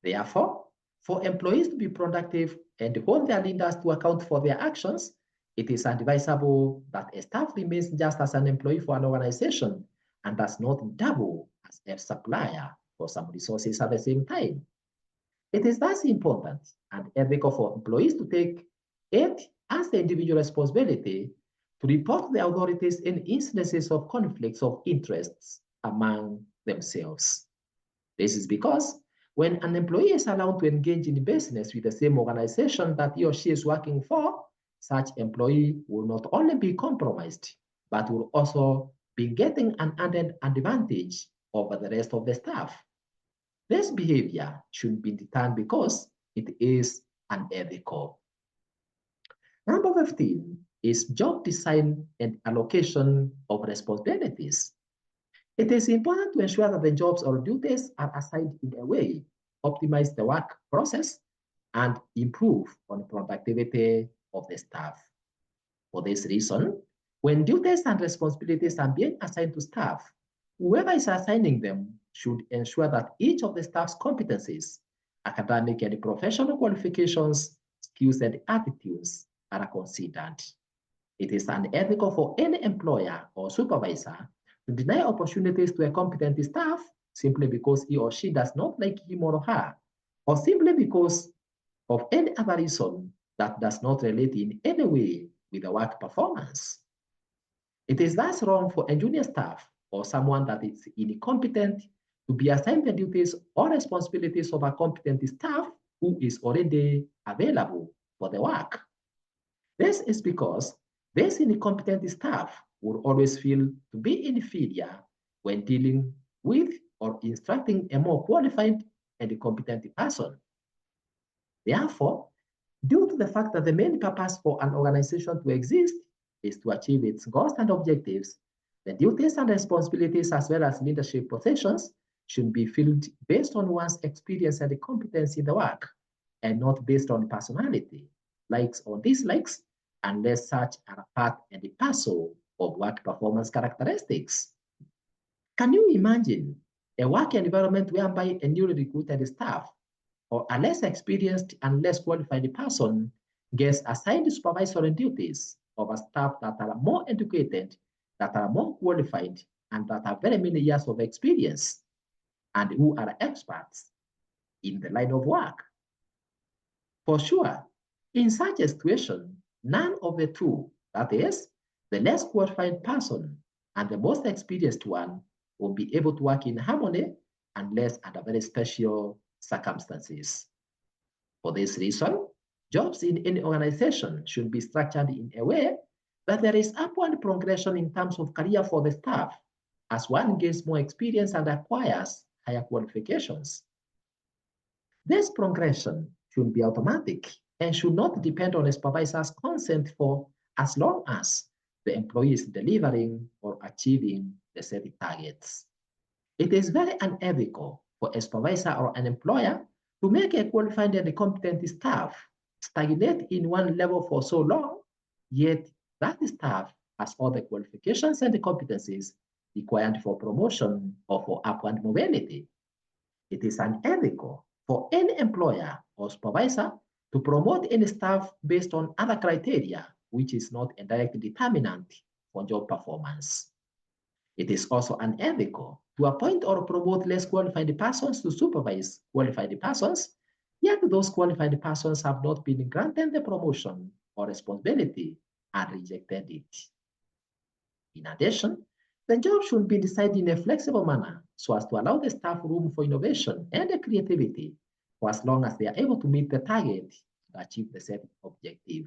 Therefore, for employees to be productive and hold their leaders to account for their actions, it is advisable that a staff remains just as an employee for an organization and does not double as a supplier for some resources at the same time. It is thus important and ethical for employees to take it as the individual responsibility to report to the authorities in instances of conflicts of interests among themselves. This is because when an employee is allowed to engage in business with the same organization that he or she is working for, such employee will not only be compromised, but will also be getting an added advantage over the rest of the staff. This behavior should be deterred because it is unethical. Number 15 is job design and allocation of responsibilities. It is important to ensure that the jobs or duties are assigned in a way, optimize the work process, and improve on productivity of the staff. For this reason, when duties and responsibilities are being assigned to staff, whoever is assigning them should ensure that each of the staff's competencies, academic and professional qualifications, skills, and attitudes are considered. It is unethical for any employer or supervisor to deny opportunities to a competent staff simply because he or she does not like him or her, or simply because of any other reason that does not relate in any way with the work performance. It is thus wrong for a junior staff or someone that is incompetent to be assigned the duties or responsibilities of a competent staff who is already available for the work. This is because this incompetent staff will always feel to be inferior when dealing with or instructing a more qualified and competent person. Therefore, due to the fact that the main purpose for an organization to exist is to achieve its goals and objectives, the duties and responsibilities as well as leadership positions should be filled based on one's experience and competence in the work, and not based on personality, likes or dislikes, unless such are part and parcel of work performance characteristics. Can you imagine a work environment whereby a newly recruited staff or a less experienced and less qualified person gets assigned supervisory duties over staff that are more educated, that are more qualified, and that have very many years of experience, and who are experts in the line of work? For sure, in such a situation, none of the two, that is, the less qualified person and the most experienced one, will be able to work in harmony unless under very special circumstances. For this reason, jobs in any organization should be structured in a way that there is upward progression in terms of career for the staff as one gains more experience and acquires higher qualifications. This progression should be automatic and should not depend on a supervisor's consent for as long as the employee is delivering or achieving the set targets. It is very unethical for a supervisor or an employer to make a qualified and competent staff stagnate in one level for so long, yet that staff has all the qualifications and the competencies required for promotion or for upward mobility. It is unethical for any employer or supervisor to promote any staff based on other criteria, which is not a direct determinant for job performance. It is also unethical to appoint or promote less qualified persons to supervise qualified persons, yet those qualified persons have not been granted the promotion or responsibility and rejected it. In addition, the job should be decided in a flexible manner so as to allow the staff room for innovation and creativity for as long as they are able to meet the target to achieve the set objective.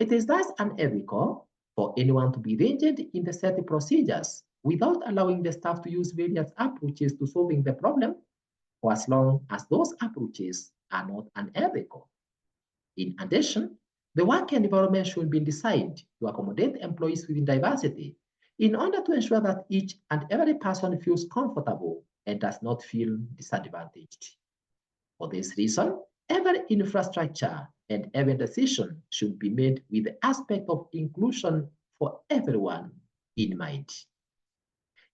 It is thus unethical for anyone to be rigid in the set procedures without allowing the staff to use various approaches to solving the problem for as long as those approaches are not unethical. In addition, the work environment should be designed to accommodate employees with diversity in order to ensure that each and every person feels comfortable and does not feel disadvantaged. For this reason, every infrastructure and every decision should be made with the aspect of inclusion for everyone in mind.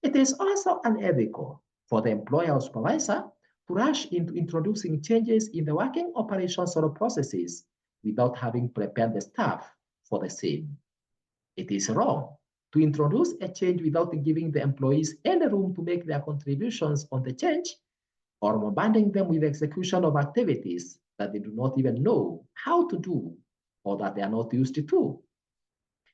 It is also unethical for the employer or supervisor to rush into introducing changes in the working operations or processes without having prepared the staff for the same. It is wrong to introduce a change without giving the employees any room to make their contributions on the change or bombarding them with execution of activities that they do not even know how to do or that they are not used to.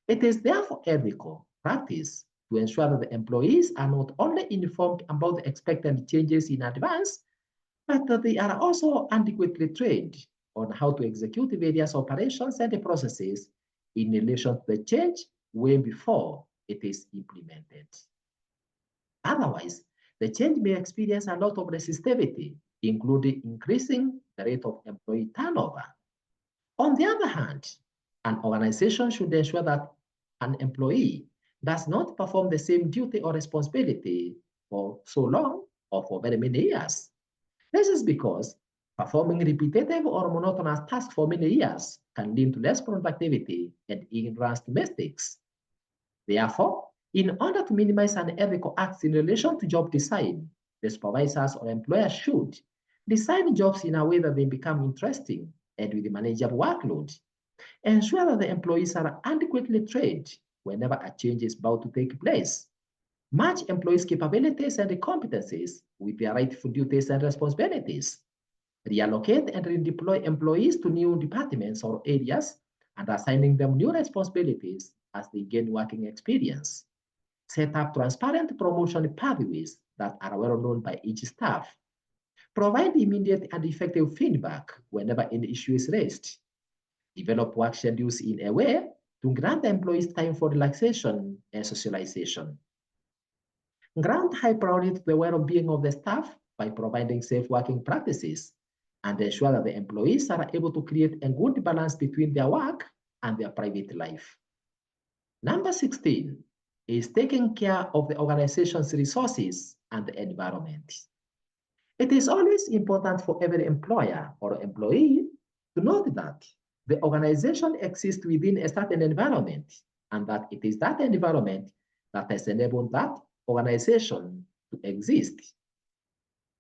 It is therefore ethical practice to ensure that the employees are not only informed about the expected changes in advance, but that they are also adequately trained on how to execute various operations and processes in relation to the change way before it is implemented. Otherwise, the change may experience a lot of resistivity, including increasing the rate of employee turnover. On the other hand, an organization should ensure that an employee does not perform the same duty or responsibility for so long or for very many years. This is because performing repetitive or monotonous tasks for many years can lead to less productivity and ignorance to mistakes. Therefore, in order to minimize unethical acts in relation to job design, the supervisors or employers should design jobs in a way that they become interesting and with a manageable workload. Ensure that the employees are adequately trained whenever a change is about to take place. Match employees' capabilities and competencies with their rightful duties and responsibilities. Reallocate and redeploy employees to new departments or areas and assigning them new responsibilities as they gain working experience. Set up transparent promotion pathways that are well known by each staff. Provide immediate and effective feedback whenever an issue is raised. Develop work schedules in a way to grant employees time for relaxation and socialization. Grant high priority to the well-being of the staff by providing safe working practices and ensure that the employees are able to create a good balance between their work and their private life. Number 16 is taking care of the organization's resources and the environment. It is always important for every employer or employee to note that the organization exists within a certain environment and that it is that environment that has enabled that organization to exist.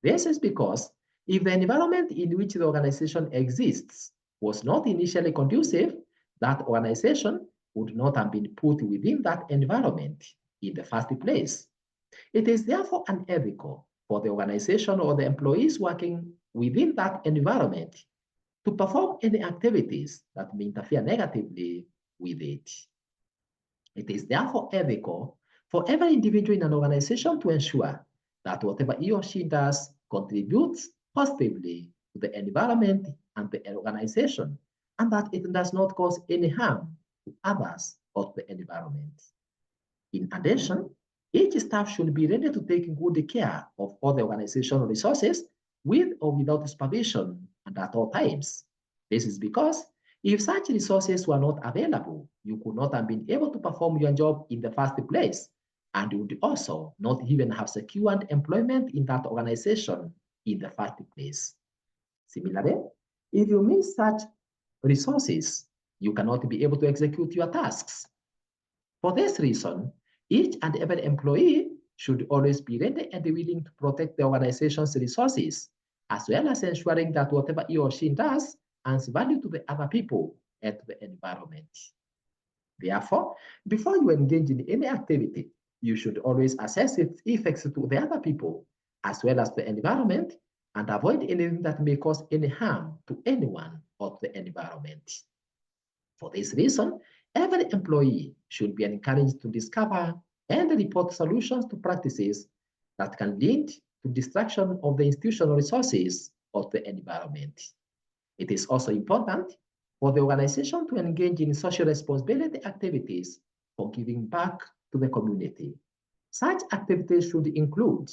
This is because if the environment in which the organization exists was not initially conducive, that organization would not have been put within that environment in the first place. It is therefore unethical for the organization or the employees working within that environment to perform any activities that may interfere negatively with it. It is therefore ethical for every individual in an organization to ensure that whatever he or she does contributes positively to the environment and the organization, and that it does not cause any harm to others or to the environment. In addition, each staff should be ready to take good care of all the organizational resources with or without supervision and at all times. This is because if such resources were not available, you could not have been able to perform your job in the first place, and you would also not even have secured employment in that organization in the first place. Similarly, if you miss such resources, you cannot be able to execute your tasks. For this reason, each and every employee should always be ready and willing to protect the organization's resources, as well as ensuring that whatever he or she does adds value to the other people and to the environment. Therefore, before you engage in any activity, you should always assess its effects to the other people, as well as the environment, and avoid anything that may cause any harm to anyone or to the environment. For this reason, every employee should be encouraged to discover and report solutions to practices that can lead to destruction of the institutional resources of the environment. It is also important for the organization to engage in social responsibility activities for giving back to the community. Such activities should include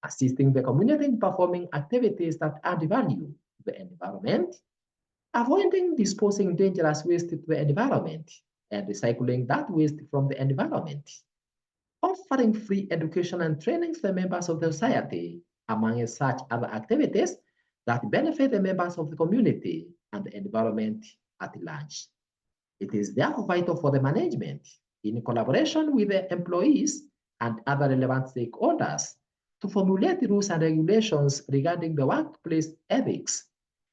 assisting the community in performing activities that add value to the environment, avoiding disposing dangerous waste to the environment, and recycling that waste from the environment, offering free education and training to the members of the society, among such other activities that benefit the members of the community and the environment at large. It is therefore vital for the management, in collaboration with the employees and other relevant stakeholders, to formulate rules and regulations regarding the workplace ethics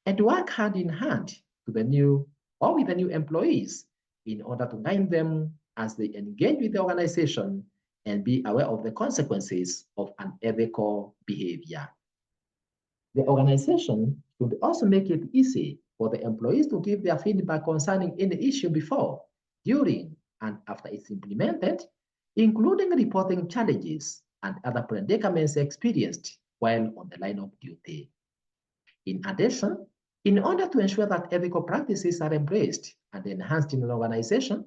and to work hand in hand to the new or with the new employees in order to guide them as they engage with the organization and be aware of the consequences of unethical behavior. The organization should also make it easy for the employees to give their feedback concerning any issue before, during, and after it's implemented, including reporting challenges and other predicaments experienced while on the line of duty. In addition, in order to ensure that ethical practices are embraced and enhanced in an organization,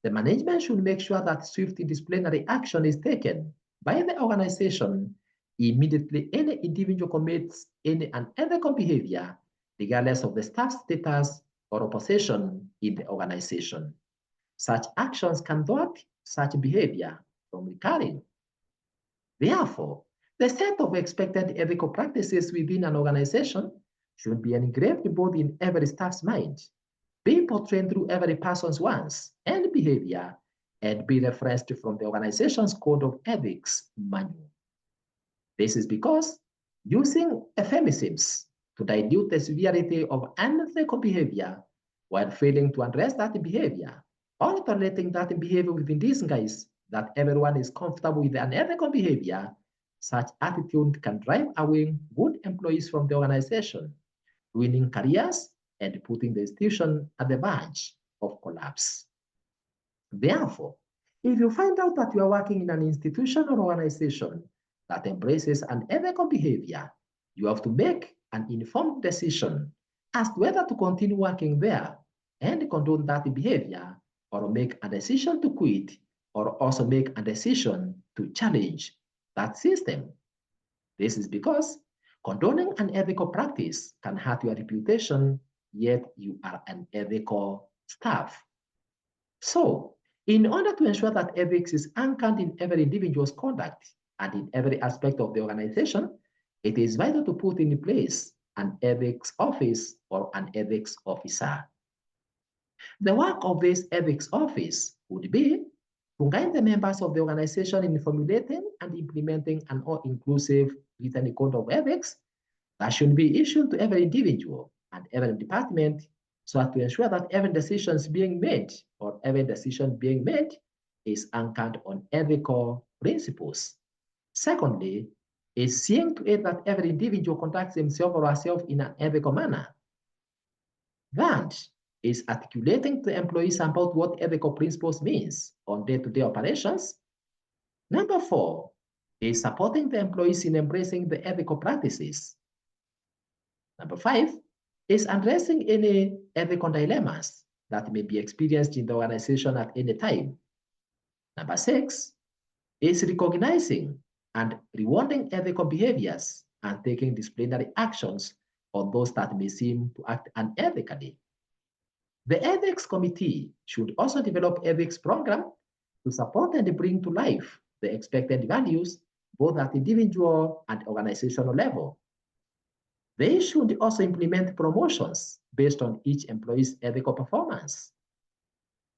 the management should make sure that swift disciplinary action is taken by the organization immediately any individual commits any unethical behavior, regardless of the staff status or opposition in the organization. Such actions can thwart such behavior from recurring. Therefore, the set of expected ethical practices within an organization should be engraved both in every staff's mind, be portrayed through every person's wants and behavior, and be referenced from the organization's code of ethics manual. This is because using euphemisms to dilute the severity of unethical behavior while failing to address that behavior or tolerating that behavior within disguise that everyone is comfortable with unethical behavior, such attitude can drive away good employees from the organization, ruining careers and putting the institution at the verge of collapse. Therefore, if you find out that you are working in an institution or organization that embraces unethical behavior, you have to make an informed decision as to whether to continue working there and condone that behavior, or make a decision to quit, or also make a decision to challenge that system. This is because condoning an ethical practice can hurt your reputation, yet you are an ethical staff. So, in order to ensure that ethics is anchored in every individual's conduct and in every aspect of the organization, it is vital to put in place an ethics office or an ethics officer. The work of this ethics office would be to guide the members of the organization in formulating and implementing an all-inclusive written code of ethics that should be issued to every individual and every department so as to ensure that every decision being made is anchored on ethical principles. Secondly, is seeing to it that every individual conducts himself or herself in an ethical manner. Third, is articulating to employees about what ethical principles means on day-to-day operations. Number four, is supporting the employees in embracing the ethical practices. Number five, is addressing any ethical dilemmas that may be experienced in the organization at any time. Number six, is recognizing and rewarding ethical behaviors and taking disciplinary actions on those that may seem to act unethically. The ethics committee should also develop ethics program to support and bring to life the expected values both at individual and organizational level. They should also implement promotions based on each employee's ethical performance.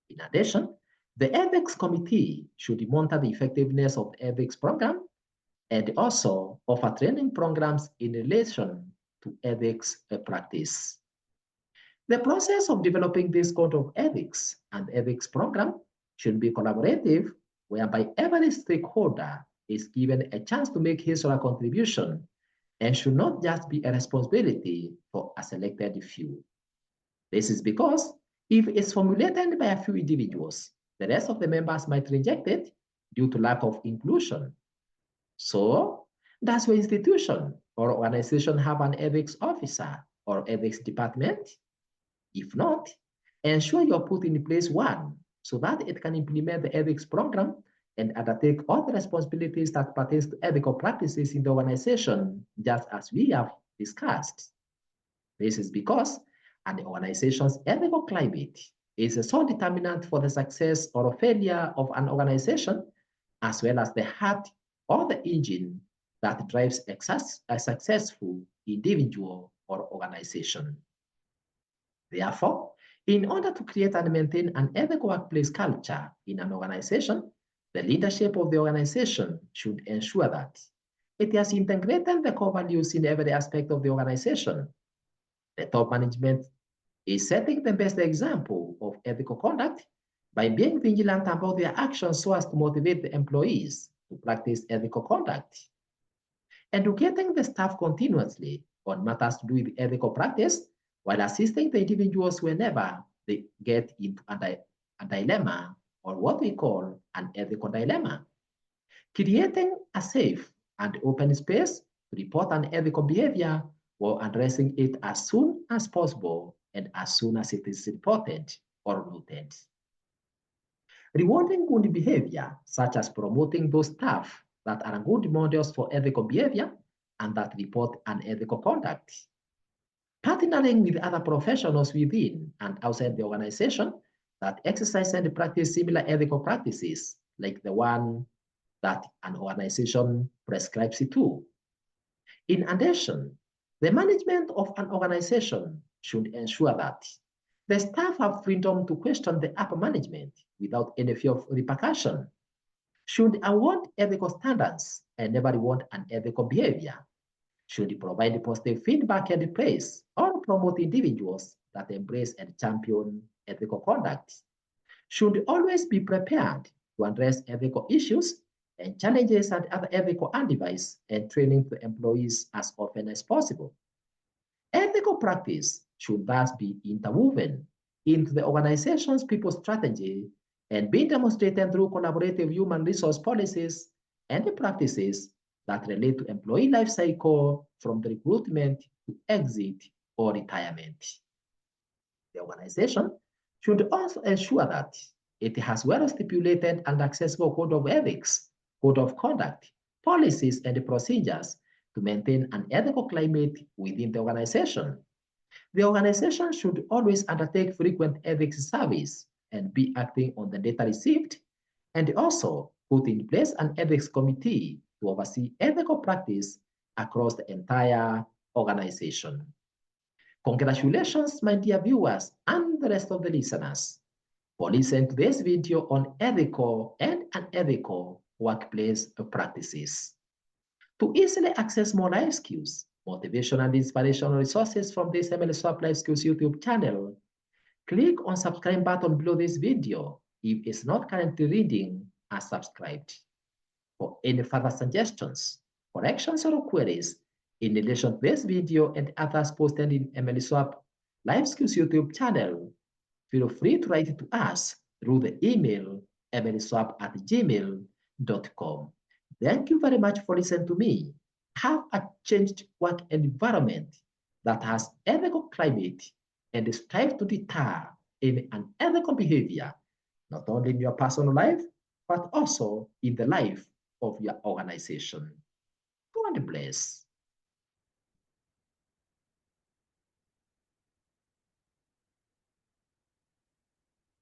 In addition, the ethics committee should monitor the effectiveness of the ethics program and also offer training programs in relation to ethics practice. The process of developing this code of ethics and ethics program should be collaborative, whereby every stakeholder is given a chance to make his or her contribution and should not just be a responsibility for a selected few. This is because if it's formulated by a few individuals, the rest of the members might reject it due to lack of inclusion. So, does your institution or organization have an ethics officer or ethics department? If not, ensure you're putting in place one so that it can implement the ethics program and undertake all the responsibilities that pertains to ethical practices in the organization, just as we have discussed. This is because an organization's ethical climate is a sole determinant for the success or failure of an organization, as well as the heart or the engine that drives a successful individual or organization. Therefore, in order to create and maintain an ethical workplace culture in an organization, the leadership of the organization should ensure that it has integrated the core values in every aspect of the organization. The top management is setting the best example of ethical conduct by being vigilant about their actions so as to motivate the employees to practice ethical conduct. Educating the staff continuously on matters to do with ethical practice while assisting the individuals whenever they get into a dilemma or what we call an ethical dilemma. Creating a safe and open space to report an ethical behavior while addressing it as soon as possible and as soon as it is reported or noted. Rewarding good behavior, such as promoting those staff that are good models for ethical behavior and that report unethical conduct. Partnering with other professionals within and outside the organization that exercise and practice similar ethical practices, like the one that an organization prescribes it to. In addition, the management of an organization should ensure that the staff have freedom to question the upper management without any fear of repercussion, should award ethical standards and never reward unethical behavior, should provide positive feedback and praise, or promote individuals that embrace and champion ethical conduct, should always be prepared to address ethical issues and challenges and other ethical advice and training to employees as often as possible. Ethical practice should thus be interwoven into the organization's people strategy and be demonstrated through collaborative human resource policies and practices that relate to employee life cycle from the recruitment to exit or retirement. The organization should also ensure that it has well-stipulated and accessible code of ethics, code of conduct, policies, and procedures to maintain an ethical climate within the organization. The organization should always undertake frequent ethics surveys and be acting on the data received, and also put in place an ethics committee to oversee ethical practice across the entire organization. Congratulations, my dear viewers and the rest of the listeners, for listening to this video on ethical and unethical workplace practices. To easily access more life skills, motivational and inspirational resources from this ML Swap Life Skills YouTube channel, click on subscribe button below this video if it's not currently reading as subscribed. For any further suggestions, corrections, or queries in relation to this video and others posted in ML Swap Life Skills YouTube channel, feel free to write it to us through the email mlswap@gmail.com. Thank you very much for listening to me. Have a changed work environment that has ethical climate and strive to deter any unethical behavior, not only in your personal life, but also in the life of your organization. God bless.